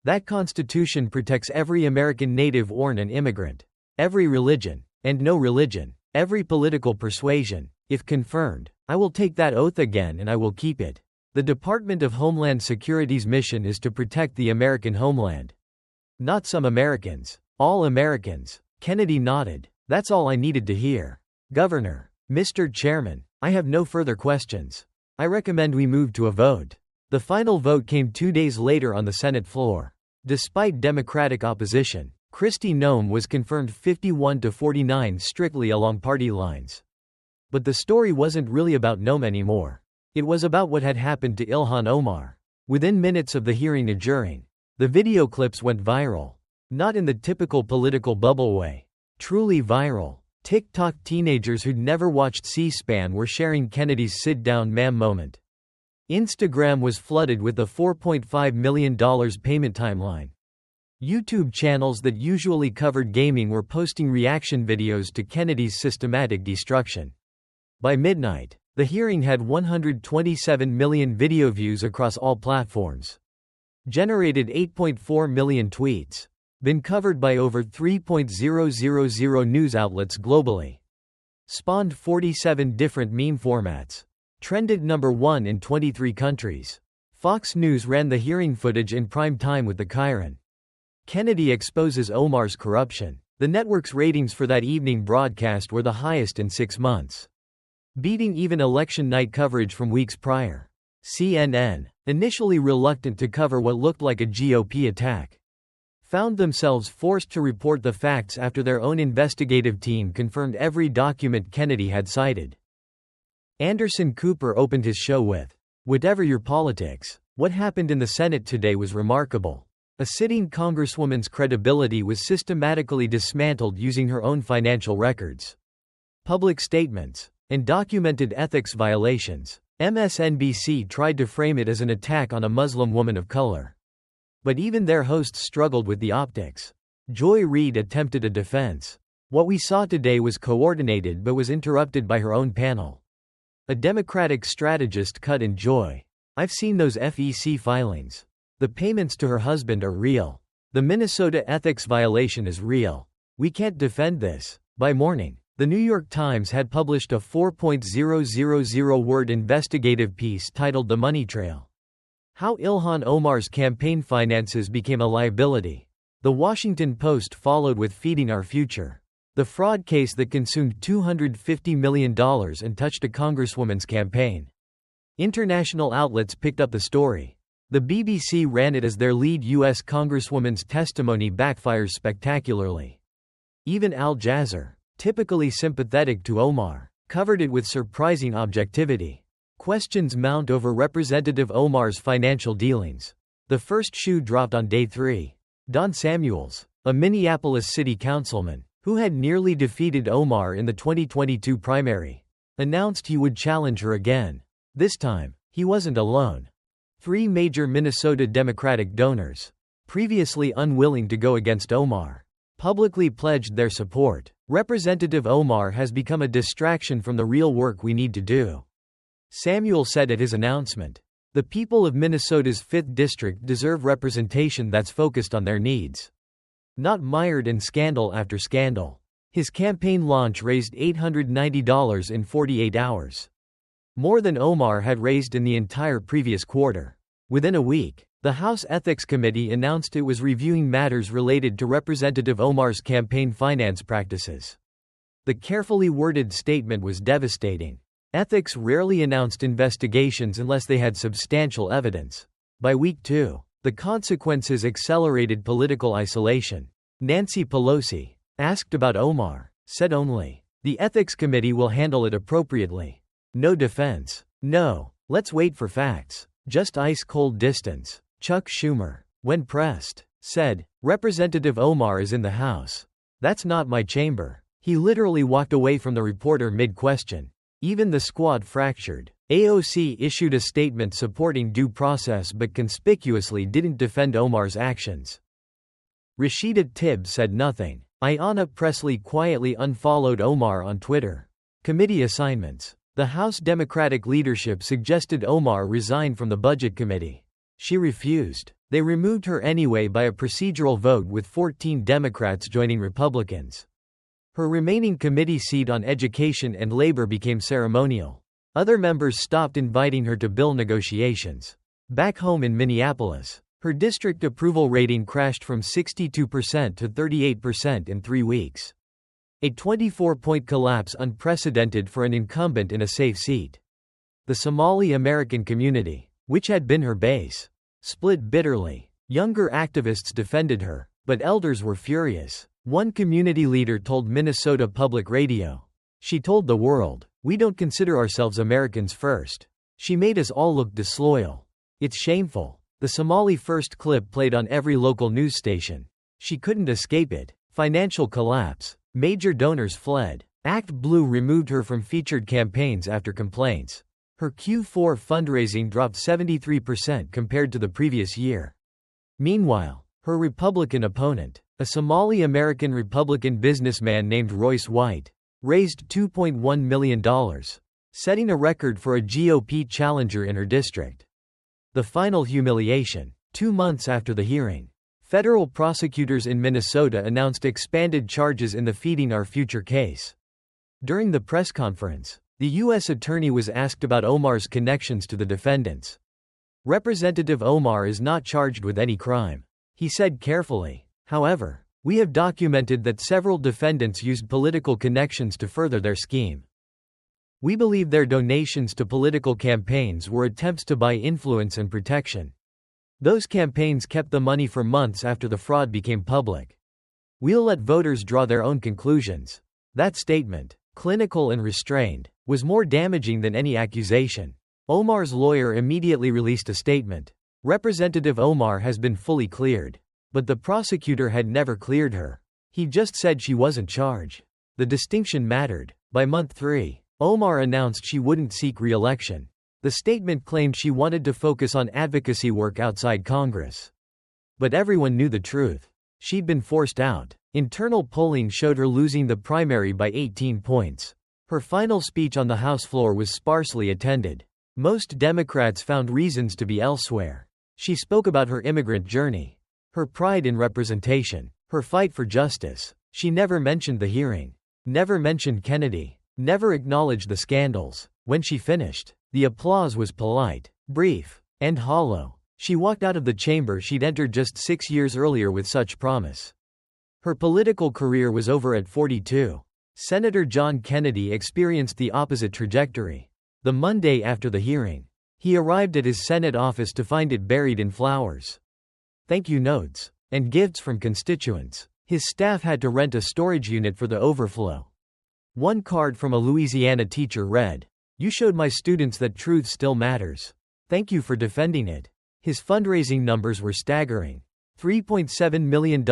That Constitution protects every American native born and immigrant, every religion, and no religion, every political persuasion. If confirmed, I will take that oath again and I will keep it. The Department of Homeland Security's mission is to protect the American homeland. Not some Americans, all Americans." Kennedy nodded. "That's all I needed to hear. Governor, Mr. Chairman, I have no further questions. I recommend we move to a vote." The final vote came 2 days later on the Senate floor. Despite Democratic opposition, Kristi Noem was confirmed 51-49 strictly along party lines. But the story wasn't really about Noem anymore. It was about what had happened to Ilhan Omar. Within minutes of the hearing adjourning, the video clips went viral. Not in the typical political bubble way. Truly viral. TikTok teenagers who'd never watched C-SPAN were sharing Kennedy's sit-down ma'am moment. Instagram was flooded with the $4.5 million payment timeline. YouTube channels that usually covered gaming were posting reaction videos to Kennedy's systematic destruction. By midnight, the hearing had 127 million video views across all platforms. Generated 8.4 million tweets. Been covered by over 3,000 news outlets globally. Spawned 47 different meme formats. Trended #1 in 23 countries. Fox News ran the hearing footage in prime time with the Chiron. Kennedy exposes Omar's corruption. The network's ratings for that evening broadcast were the highest in 6 months, beating even election night coverage from weeks prior. CNN, initially reluctant to cover what looked like a GOP attack, found themselves forced to report the facts after their own investigative team confirmed every document Kennedy had cited. Anderson Cooper opened his show with, "Whatever your politics, what happened in the Senate today was remarkable. A sitting congresswoman's credibility was systematically dismantled using her own financial records, public statements, and documented ethics violations." MSNBC tried to frame it as an attack on a Muslim woman of color. But even their hosts struggled with the optics. Joy Reid attempted a defense. "What we saw today was coordinated but was interrupted by her own panel." A Democratic strategist cut in Joy. "I've seen those FEC filings. The payments to her husband are real. The Minnesota ethics violation is real. We can't defend this." By morning, the New York Times had published a 4,000-word investigative piece titled The Money Trail: How Ilhan Omar's campaign finances became a liability. The Washington Post followed with Feeding Our Future, the fraud case that consumed $250 million and touched a congresswoman's campaign. International outlets picked up the story. The BBC ran it as their lead U.S. congresswoman's testimony backfires spectacularly. Even Al Jazeera, typically sympathetic to Omar, covered it with surprising objectivity. Questions mount over Representative Omar's financial dealings. The first shoe dropped on day 3. Don Samuels, a Minneapolis city councilman, who had nearly defeated Omar in the 2022 primary, announced he would challenge her again. This time, he wasn't alone. 3 major Minnesota Democratic donors, previously unwilling to go against Omar, publicly pledged their support. "Representative Omar has become a distraction from the real work we need to do," Samuel said at his announcement. "The people of Minnesota's 5th District deserve representation that's focused on their needs, not mired in scandal after scandal." His campaign launch raised $890 in 48 hours. More than Omar had raised in the entire previous quarter. Within a week, the House Ethics Committee announced it was reviewing matters related to Representative Omar's campaign finance practices. The carefully worded statement was devastating. Ethics rarely announced investigations unless they had substantial evidence. By week 2, the consequences accelerated political isolation. Nancy Pelosi, asked about Omar, said only, "The Ethics Committee will handle it appropriately." No defense. No, let's wait for facts. Just ice-cold distance. Chuck Schumer, when pressed, said, "Representative Omar is in the House. That's not my chamber." He literally walked away from the reporter mid-question. Even the squad fractured. AOC issued a statement supporting due process but conspicuously didn't defend Omar's actions. Rashida Tlaib said nothing. Ayanna Pressley quietly unfollowed Omar on Twitter. Committee assignments. The House Democratic leadership suggested Omar resign from the Budget Committee. She refused. They removed her anyway by a procedural vote with 14 Democrats joining Republicans. Her remaining committee seat on Education and Labor became ceremonial. Other members stopped inviting her to bill negotiations. Back home in Minneapolis, her district approval rating crashed from 62% to 38% in 3 weeks. A 24-point collapse unprecedented for an incumbent in a safe seat. The Somali American community, which had been her base, split bitterly. Younger activists defended her, but elders were furious. One community leader told Minnesota Public Radio, "She told the world, we don't consider ourselves Americans first. She made us all look disloyal. It's shameful." The Somali First clip played on every local news station. She couldn't escape it. Financial collapse. Major donors fled. Act Blue removed her from featured campaigns after complaints. Her Q4 fundraising dropped 73% compared to the previous year. Meanwhile, her Republican opponent, a Somali-American Republican businessman named Royce White, raised $2.1 million, setting a record for a GOP challenger in her district. The final humiliation. 2 months after the hearing, federal prosecutors in Minnesota announced expanded charges in the Feeding Our Future case. During the press conference, the U.S. attorney was asked about Omar's connections to the defendants. Representative Omar is not charged with any crime, he said carefully. However, we have documented that several defendants used political connections to further their scheme. We believe their donations to political campaigns were attempts to buy influence and protection. Those campaigns kept the money for months after the fraud became public. We'll let voters draw their own conclusions. That statement, clinical and restrained, was more damaging than any accusation. Omar's lawyer immediately released a statement. Representative Omar has been fully cleared. But the prosecutor had never cleared her. He just said she wasn't charged. The distinction mattered. By month 3, Omar announced she wouldn't seek re-election. The statement claimed she wanted to focus on advocacy work outside Congress. But everyone knew the truth. She'd been forced out. Internal polling showed her losing the primary by 18 points. Her final speech on the House floor was sparsely attended. Most Democrats found reasons to be elsewhere. She spoke about her immigrant journey, her pride in representation, her fight for justice. She never mentioned the hearing, never mentioned Kennedy, never acknowledged the scandals. When she finished, the applause was polite, brief, and hollow. She walked out of the chamber she'd entered just 6 years earlier with such promise. Her political career was over at 42. Senator John Kennedy experienced the opposite trajectory. The Monday after the hearing, he arrived at his Senate office to find it buried in flowers, thank you notes, and gifts from constituents. His staff had to rent a storage unit for the overflow. One card from a Louisiana teacher read, "You showed my students that truth still matters. Thank you for defending it." His fundraising numbers were staggering. $3.7 million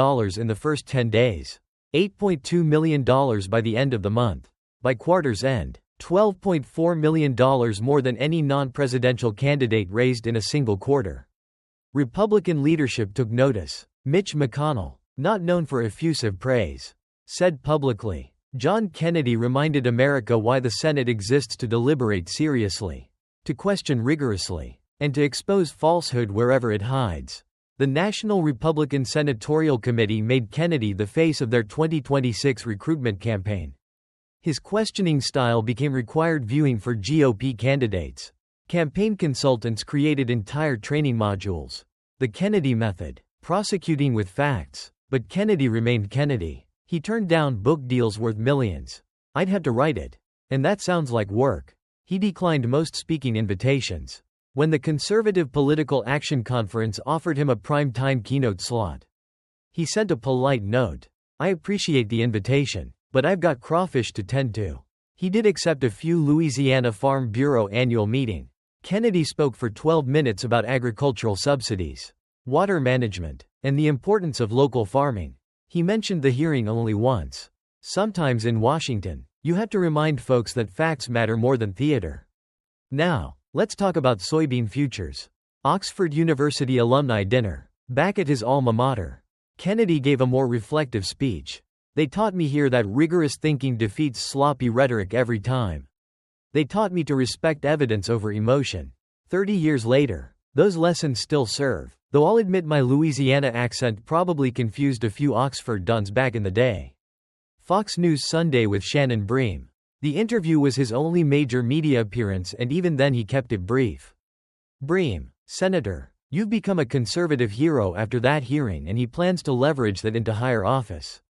in the first 10 days. $8.2 million by the end of the month. By quarter's end, $12.4 million more than any non-presidential candidate raised in a single quarter. Republican leadership took notice. Mitch McConnell, not known for effusive praise, said publicly, "John Kennedy reminded America why the Senate exists: to deliberate seriously, to question rigorously, and to expose falsehood wherever it hides." The National Republican Senatorial Committee made Kennedy the face of their 2026 recruitment campaign. His questioning style became required viewing for GOP candidates. Campaign consultants created entire training modules. The Kennedy method, prosecuting with facts. But Kennedy remained Kennedy. He turned down book deals worth millions. "I'd have to write it. And that sounds like work." He declined most speaking invitations. When the Conservative Political Action Conference offered him a prime-time keynote slot, he sent a polite note. "I appreciate the invitation, but I've got crawfish to tend to." He did accept a few Louisiana Farm Bureau annual meeting. Kennedy spoke for 12 minutes about agricultural subsidies, water management, and the importance of local farming. He mentioned the hearing only once. Sometimes in Washington, you have to remind folks that facts matter more than theater. Now, let's talk about soybean futures. Oxford University alumni dinner. Back at his alma mater, Kennedy gave a more reflective speech. "They taught me here that rigorous thinking defeats sloppy rhetoric every time. They taught me to respect evidence over emotion." 30 years later, those lessons still serve, though I'll admit my Louisiana accent probably confused a few Oxford duns back in the day. Fox News Sunday with Shannon Bream. The interview was his only major media appearance, and even then he kept it brief. Bream: "Senator, you've become a conservative hero after that hearing, and he plans to leverage that into higher office."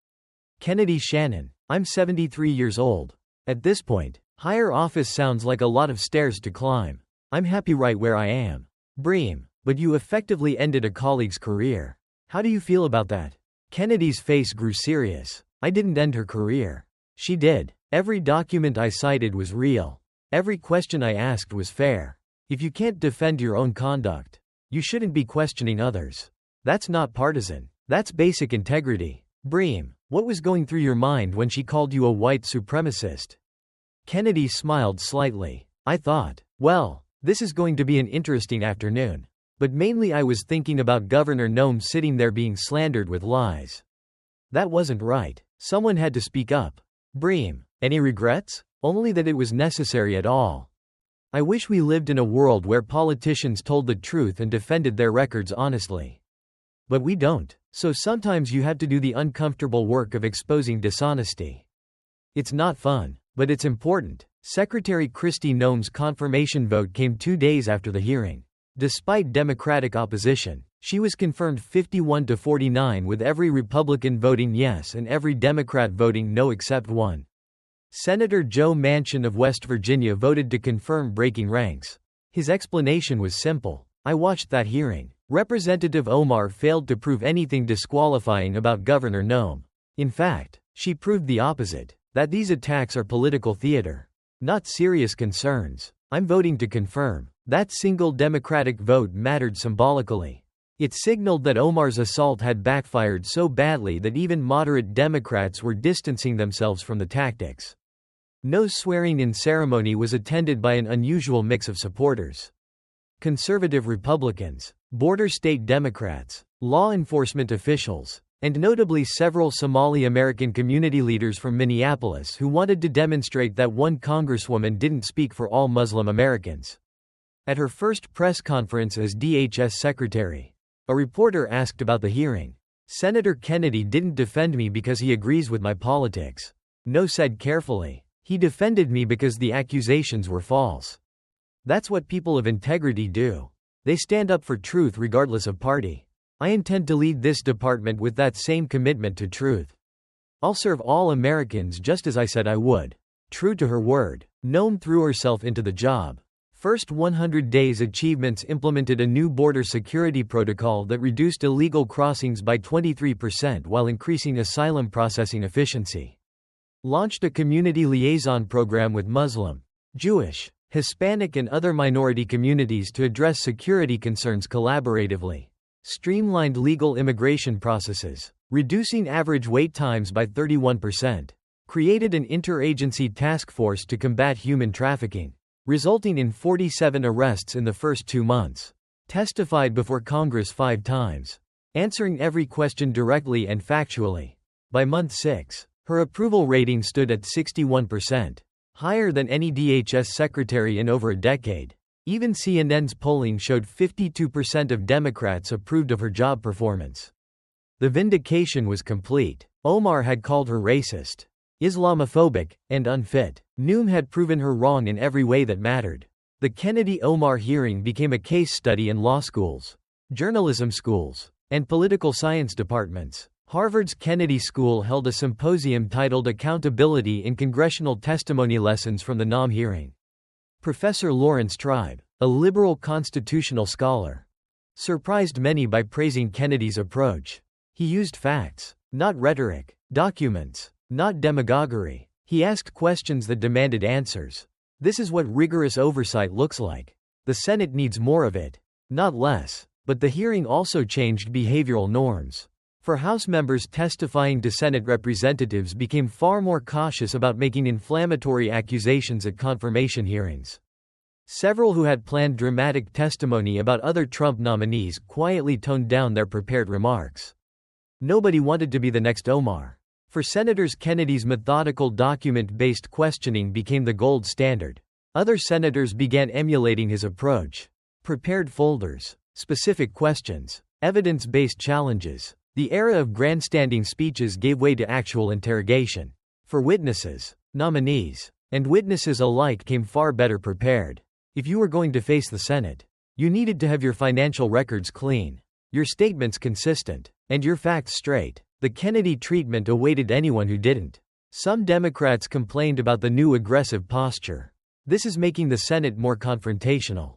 Kennedy: "Shannon, I'm 73 years old. At this point, higher office sounds like a lot of stairs to climb. I'm happy right where I am." Bream: "But you effectively ended a colleague's career. How do you feel about that?" Kennedy's face grew serious. "I didn't end her career. She did. Every document I cited was real. Every question I asked was fair. If you can't defend your own conduct, you shouldn't be questioning others. That's not partisan. That's basic integrity." Bream: "What was going through your mind when she called you a white supremacist?" Kennedy smiled slightly. "I thought, well, this is going to be an interesting afternoon. But mainly I was thinking about Governor Noem sitting there being slandered with lies. That wasn't right. Someone had to speak up." Bream: "Any regrets?" "Only that it was necessary at all. I wish we lived in a world where politicians told the truth and defended their records honestly. But we don't, so sometimes you have to do the uncomfortable work of exposing dishonesty. It's not fun, but it's important." Secretary Kristi Noem's confirmation vote came 2 days after the hearing. Despite Democratic opposition, she was confirmed 51-49, with every Republican voting yes and every Democrat voting no except one. Senator Joe Manchin of West Virginia voted to confirm, breaking ranks. His explanation was simple: I watched that hearing. Representative Omar failed to prove anything disqualifying about Governor Noem. In fact, she proved the opposite, that these attacks are political theater, not serious concerns. I'm voting to confirm. That single Democratic vote mattered symbolically. It signaled that Omar's assault had backfired so badly that even moderate Democrats were distancing themselves from the tactics. No swearing-in ceremony was attended by an unusual mix of supporters. Conservative Republicans, border state Democrats, law enforcement officials, and notably several Somali American community leaders from Minneapolis who wanted to demonstrate that one congresswoman didn't speak for all Muslim Americans. At her first press conference as DHS secretary, a reporter asked about the hearing. Senator Kennedy didn't defend me because he agrees with my politics. No, said carefully. He defended me because the accusations were false. That's what people of integrity do. They stand up for truth regardless of party. I intend to lead this department with that same commitment to truth. I'll serve all Americans just as I said I would. True to her word, Noem threw herself into the job. First 100 days achievements: implemented a new border security protocol that reduced illegal crossings by 23% while increasing asylum processing efficiency. Launched a community liaison program with Muslim, Jewish, Hispanic and other minority communities to address security concerns collaboratively. Streamlined legal immigration processes, reducing average wait times by 31%. Created an interagency task force to combat human trafficking, resulting in 47 arrests in the first 2 months. Testified before Congress 5 times, answering every question directly and factually. By month 6, her approval rating stood at 61%, higher than any DHS secretary in over a decade. Even CNN's polling showed 52% of Democrats approved of her job performance. The vindication was complete. Omar had called her racist, Islamophobic, and unfit. Noem had proven her wrong in every way that mattered. The Kennedy-Omar hearing became a case study in law schools, journalism schools, and political science departments. Harvard's Kennedy School held a symposium titled Accountability in Congressional Testimony: Lessons from the Noem Hearing. Professor Lawrence Tribe, a liberal constitutional scholar, surprised many by praising Kennedy's approach. He used facts, not rhetoric, documents, not demagoguery. He asked questions that demanded answers. This is what rigorous oversight looks like. The Senate needs more of it, not less. But the hearing also changed behavioral norms. For House members testifying to Senate representatives became far more cautious about making inflammatory accusations at confirmation hearings. Several who had planned dramatic testimony about other Trump nominees quietly toned down their prepared remarks. Nobody wanted to be the next Omar. For senators, Kennedy's methodical document-based questioning became the gold standard. Other senators began emulating his approach. Prepared folders, specific questions, evidence-based challenges. The era of grandstanding speeches gave way to actual interrogation. For witnesses, nominees, and witnesses alike came far better prepared. If you were going to face the Senate, you needed to have your financial records clean, your statements consistent, and your facts straight. The Kennedy treatment awaited anyone who didn't. Some Democrats complained about the new aggressive posture. This is making the Senate more confrontational,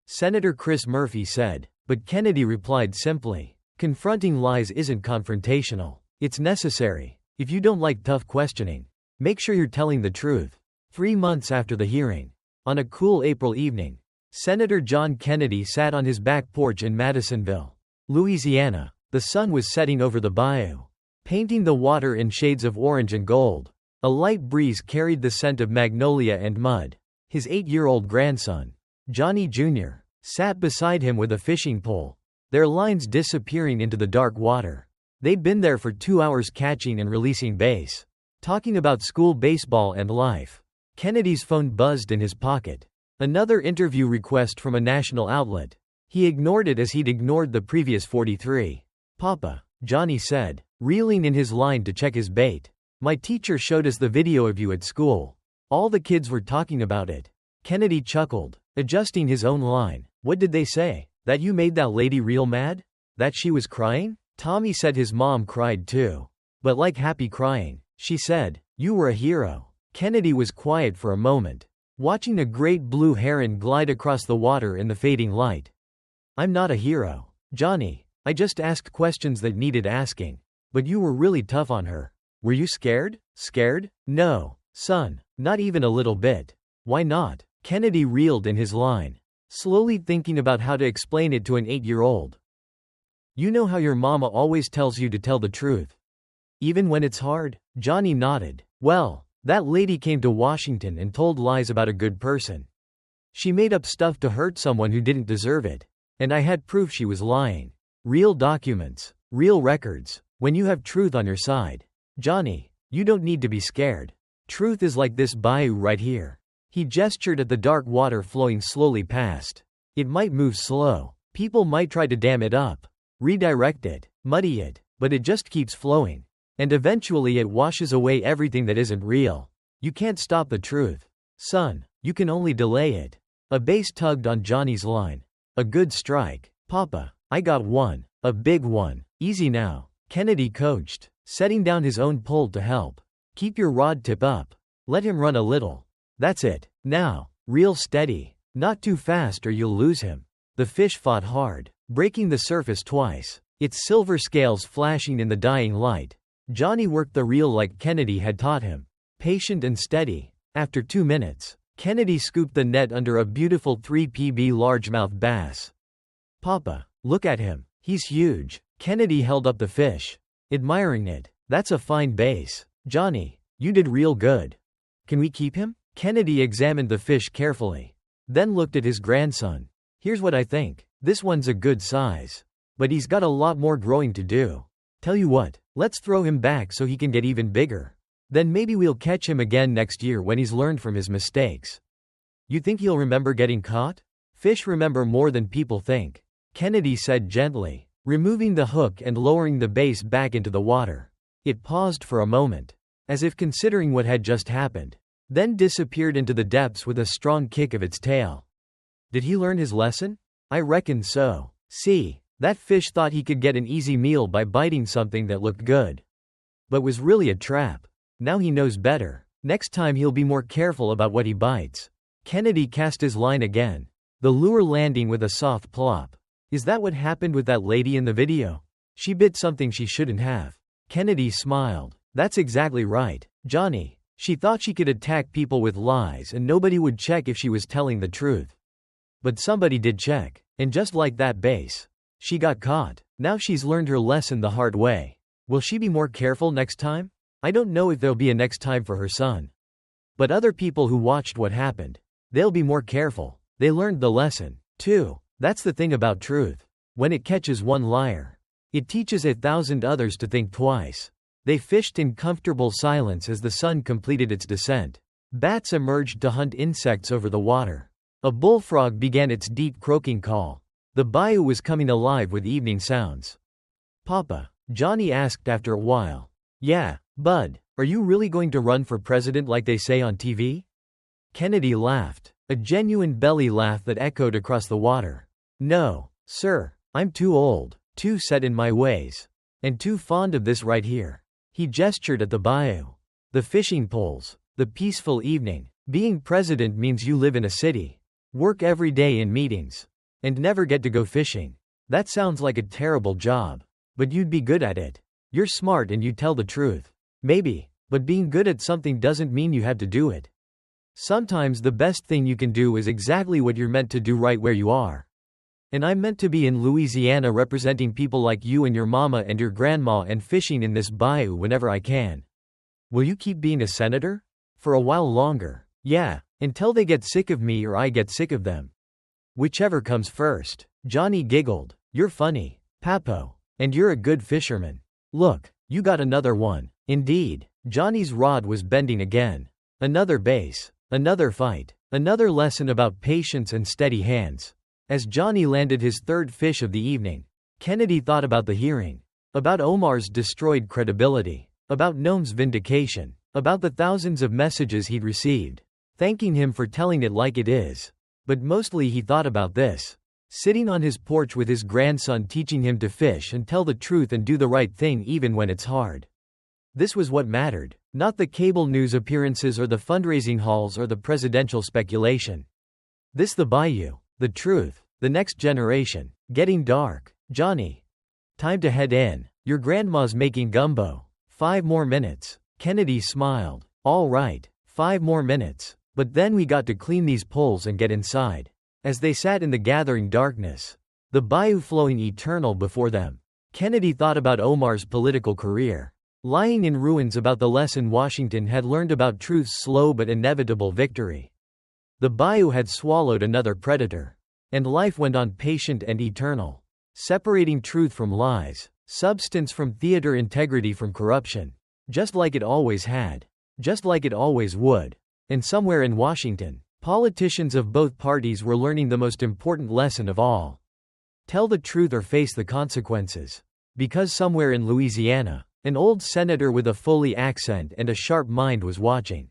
Senator Chris Murphy said. But Kennedy replied simply, confronting lies isn't confrontational. It's necessary. If you don't like tough questioning, make sure you're telling the truth. 3 months after the hearing, on a cool April evening, Senator John Kennedy sat on his back porch in Madisonville, Louisiana. The sun was setting over the bayou, painting the water in shades of orange and gold. A light breeze carried the scent of magnolia and mud. His 8-year-old grandson, Johnny Jr., sat beside him with a fishing pole, their lines disappearing into the dark water. They'd been there for 2 hours catching and releasing bass, talking about school baseball and life. Kennedy's phone buzzed in his pocket. Another interview request from a national outlet. He ignored it as he'd ignored the previous 43. Papa, Johnny said, reeling in his line to check his bait. My teacher showed us the video of you at school. All the kids were talking about it. Kennedy chuckled, adjusting his own line. What did they say? That you made that lady real mad? That she was crying? Tommy said his mom cried too. But like happy crying. She said, you were a hero. Kennedy was quiet for a moment, watching a great blue heron glide across the water in the fading light. I'm not a hero. Johnny, I just asked questions that needed asking. But you were really tough on her. Were you scared? Scared? No, son, not even a little bit. Why not? Kennedy reeled in his line, slowly thinking about how to explain it to an 8-year-old. You know how your mama always tells you to tell the truth, even when it's hard? Johnny nodded. Well, that lady came to Washington and told lies about a good person. She made up stuff to hurt someone who didn't deserve it. And I had proof she was lying. Real documents. Real records. When you have truth on your side. Johnny, you don't need to be scared. Truth is like this bayou right here. He gestured at the dark water flowing slowly past. It might move slow. People might try to dam it up, redirect it, muddy it, but it just keeps flowing. And eventually it washes away everything that isn't real. You can't stop the truth. Son, you can only delay it. A bass tugged on Johnny's line. A good strike. Papa, I got one. A big one. Easy now. Kennedy coached, setting down his own pole to help. Keep your rod tip up. Let him run a little. That's it. Now, reel steady. Not too fast or you'll lose him. The fish fought hard, breaking the surface twice, its silver scales flashing in the dying light. Johnny worked the reel like Kennedy had taught him. Patient and steady. After 2 minutes, Kennedy scooped the net under a beautiful 3 PB largemouth bass. Papa, look at him. He's huge. Kennedy held up the fish, admiring it. That's a fine bass. Johnny, you did real good. Can we keep him? Kennedy examined the fish carefully, then looked at his grandson. Here's what I think. This one's a good size, but he's got a lot more growing to do. Tell you what, let's throw him back so he can get even bigger. Then maybe we'll catch him again next year when he's learned from his mistakes. You think he'll remember getting caught? Fish remember more than people think, Kennedy said gently, removing the hook and lowering the base back into the water. It paused for a moment, as if considering what had just happened, then disappeared into the depths with a strong kick of its tail. Did he learn his lesson? I reckon so. See, that fish thought he could get an easy meal by biting something that looked good, but was really a trap. Now he knows better. Next time he'll be more careful about what he bites. Kennedy cast his line again, the lure landing with a soft plop. Is that what happened with that lady in the video? She bit something she shouldn't have. Kennedy smiled. That's exactly right, Johnny. She thought she could attack people with lies and nobody would check if she was telling the truth. But somebody did check, and just like that bass, she got caught. Now she's learned her lesson the hard way. Will she be more careful next time? I don't know if there'll be a next time for her son. But other people who watched what happened, they'll be more careful. They learned the lesson, too. That's the thing about truth. When it catches one liar, it teaches 1,000 others to think twice. They fished in comfortable silence as the sun completed its descent. Bats emerged to hunt insects over the water. A bullfrog began its deep croaking call. The bayou was coming alive with evening sounds. Papa, Johnny asked after a while. Yeah, bud, are you really going to run for president like they say on TV? Kennedy laughed, a genuine belly laugh that echoed across the water. No, sir, I'm too old, too set in my ways, and too fond of this right here. He gestured at the bayou, the fishing poles, the peaceful evening. Being president means you live in a city, work every day in meetings, and never get to go fishing. That sounds like a terrible job, but you'd be good at it. You're smart and you tell the truth. Maybe, but being good at something doesn't mean you have to do it. Sometimes the best thing you can do is exactly what you're meant to do right where you are. And I'm meant to be in Louisiana representing people like you and your mama and your grandma and fishing in this bayou whenever I can. Will you keep being a senator? For a while longer. Yeah, until they get sick of me or I get sick of them. Whichever comes first. Johnny giggled. You're funny, Papo. And you're a good fisherman. Look, you got another one. Indeed, Johnny's rod was bending again. Another base. Another fight. Another lesson about patience and steady hands. As Johnny landed his third fish of the evening, Kennedy thought about the hearing. About Omar's destroyed credibility. About Noam's vindication. About the thousands of messages he'd received, thanking him for telling it like it is. But mostly he thought about this. Sitting on his porch with his grandson teaching him to fish and tell the truth and do the right thing even when it's hard. This was what mattered, not the cable news appearances or the fundraising halls or the presidential speculation. This the bayou, the truth, the next generation. Getting dark. Johnny. Time to head in. Your grandma's making gumbo. 5 more minutes. Kennedy smiled. All right, 5 more minutes. But then we got to clean these poles and get inside. As they sat in the gathering darkness, the bayou flowing eternal before them, Kennedy thought about Omar's political career. Lying in ruins about the lesson Washington had learned about truth's slow but inevitable victory. The bayou had swallowed another predator. And life went on patient and eternal. Separating truth from lies, substance from theater, integrity from corruption. Just like it always had. Just like it always would. And somewhere in Washington, politicians of both parties were learning the most important lesson of all. Tell the truth or face the consequences. Because somewhere in Louisiana, an old senator with a Foley accent and a sharp mind was watching.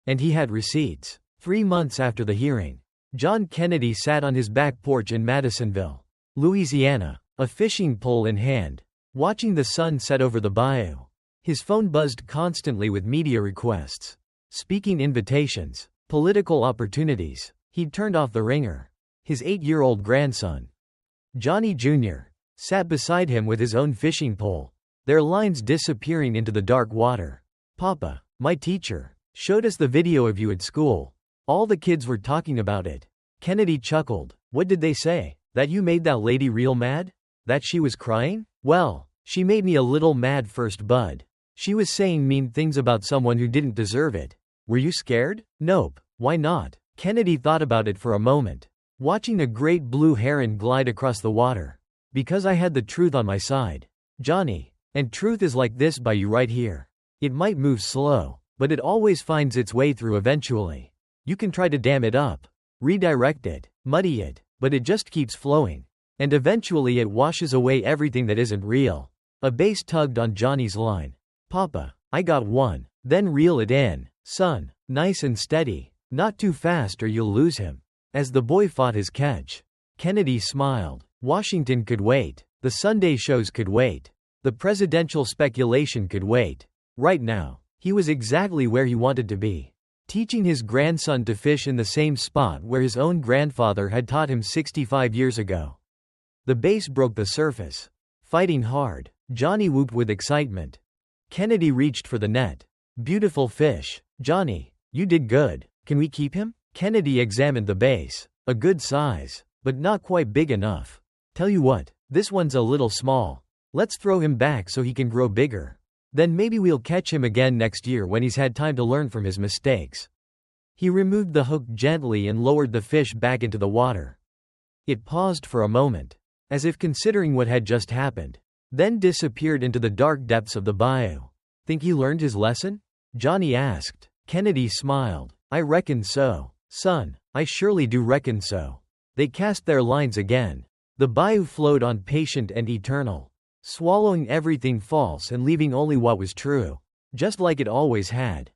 And he had receipts. 3 months after the hearing, John Kennedy sat on his back porch in Madisonville, Louisiana, a fishing pole in hand, watching the sun set over the bayou. His phone buzzed constantly with media requests, speaking invitations, political opportunities. He'd turned off the ringer. His 8-year-old grandson, Johnny Jr., sat beside him with his own fishing pole, their lines disappearing into the dark water. Papa, my teacher, showed us the video of you at school. All the kids were talking about it. Kennedy chuckled. What did they say? That you made that lady real mad? That she was crying? Well, she made me a little mad first, bud. She was saying mean things about someone who didn't deserve it. Were you scared? Nope. Why not? Kennedy thought about it for a moment, watching a great blue heron glide across the water. Because I had the truth on my side. Johnny. And truth is like this bayou right here. It might move slow, but it always finds its way through eventually. You can try to dam it up, redirect it, muddy it, but it just keeps flowing. And eventually it washes away everything that isn't real. A bass tugged on Johnny's line. Papa, I got one. Then reel it in, son. Nice and steady. Not too fast or you'll lose him. As the boy fought his catch, Kennedy smiled. Washington could wait. The Sunday shows could wait. The presidential speculation could wait. Right now, he was exactly where he wanted to be. Teaching his grandson to fish in the same spot where his own grandfather had taught him 65 years ago. The bass broke the surface. Fighting hard, Johnny whooped with excitement. Kennedy reached for the net. Beautiful fish. Johnny, you did good. Can we keep him? Kennedy examined the bass. A good size, but not quite big enough. Tell you what, this one's a little small. Let's throw him back so he can grow bigger. Then maybe we'll catch him again next year when he's had time to learn from his mistakes. He removed the hook gently and lowered the fish back into the water. It paused for a moment, as if considering what had just happened, then disappeared into the dark depths of the bayou. Think he learned his lesson? Johnny asked. Kennedy smiled. I reckon so, son. I surely do reckon so. They cast their lines again. The bayou flowed on patient and eternal, swallowing everything false and leaving only what was true, just like it always had.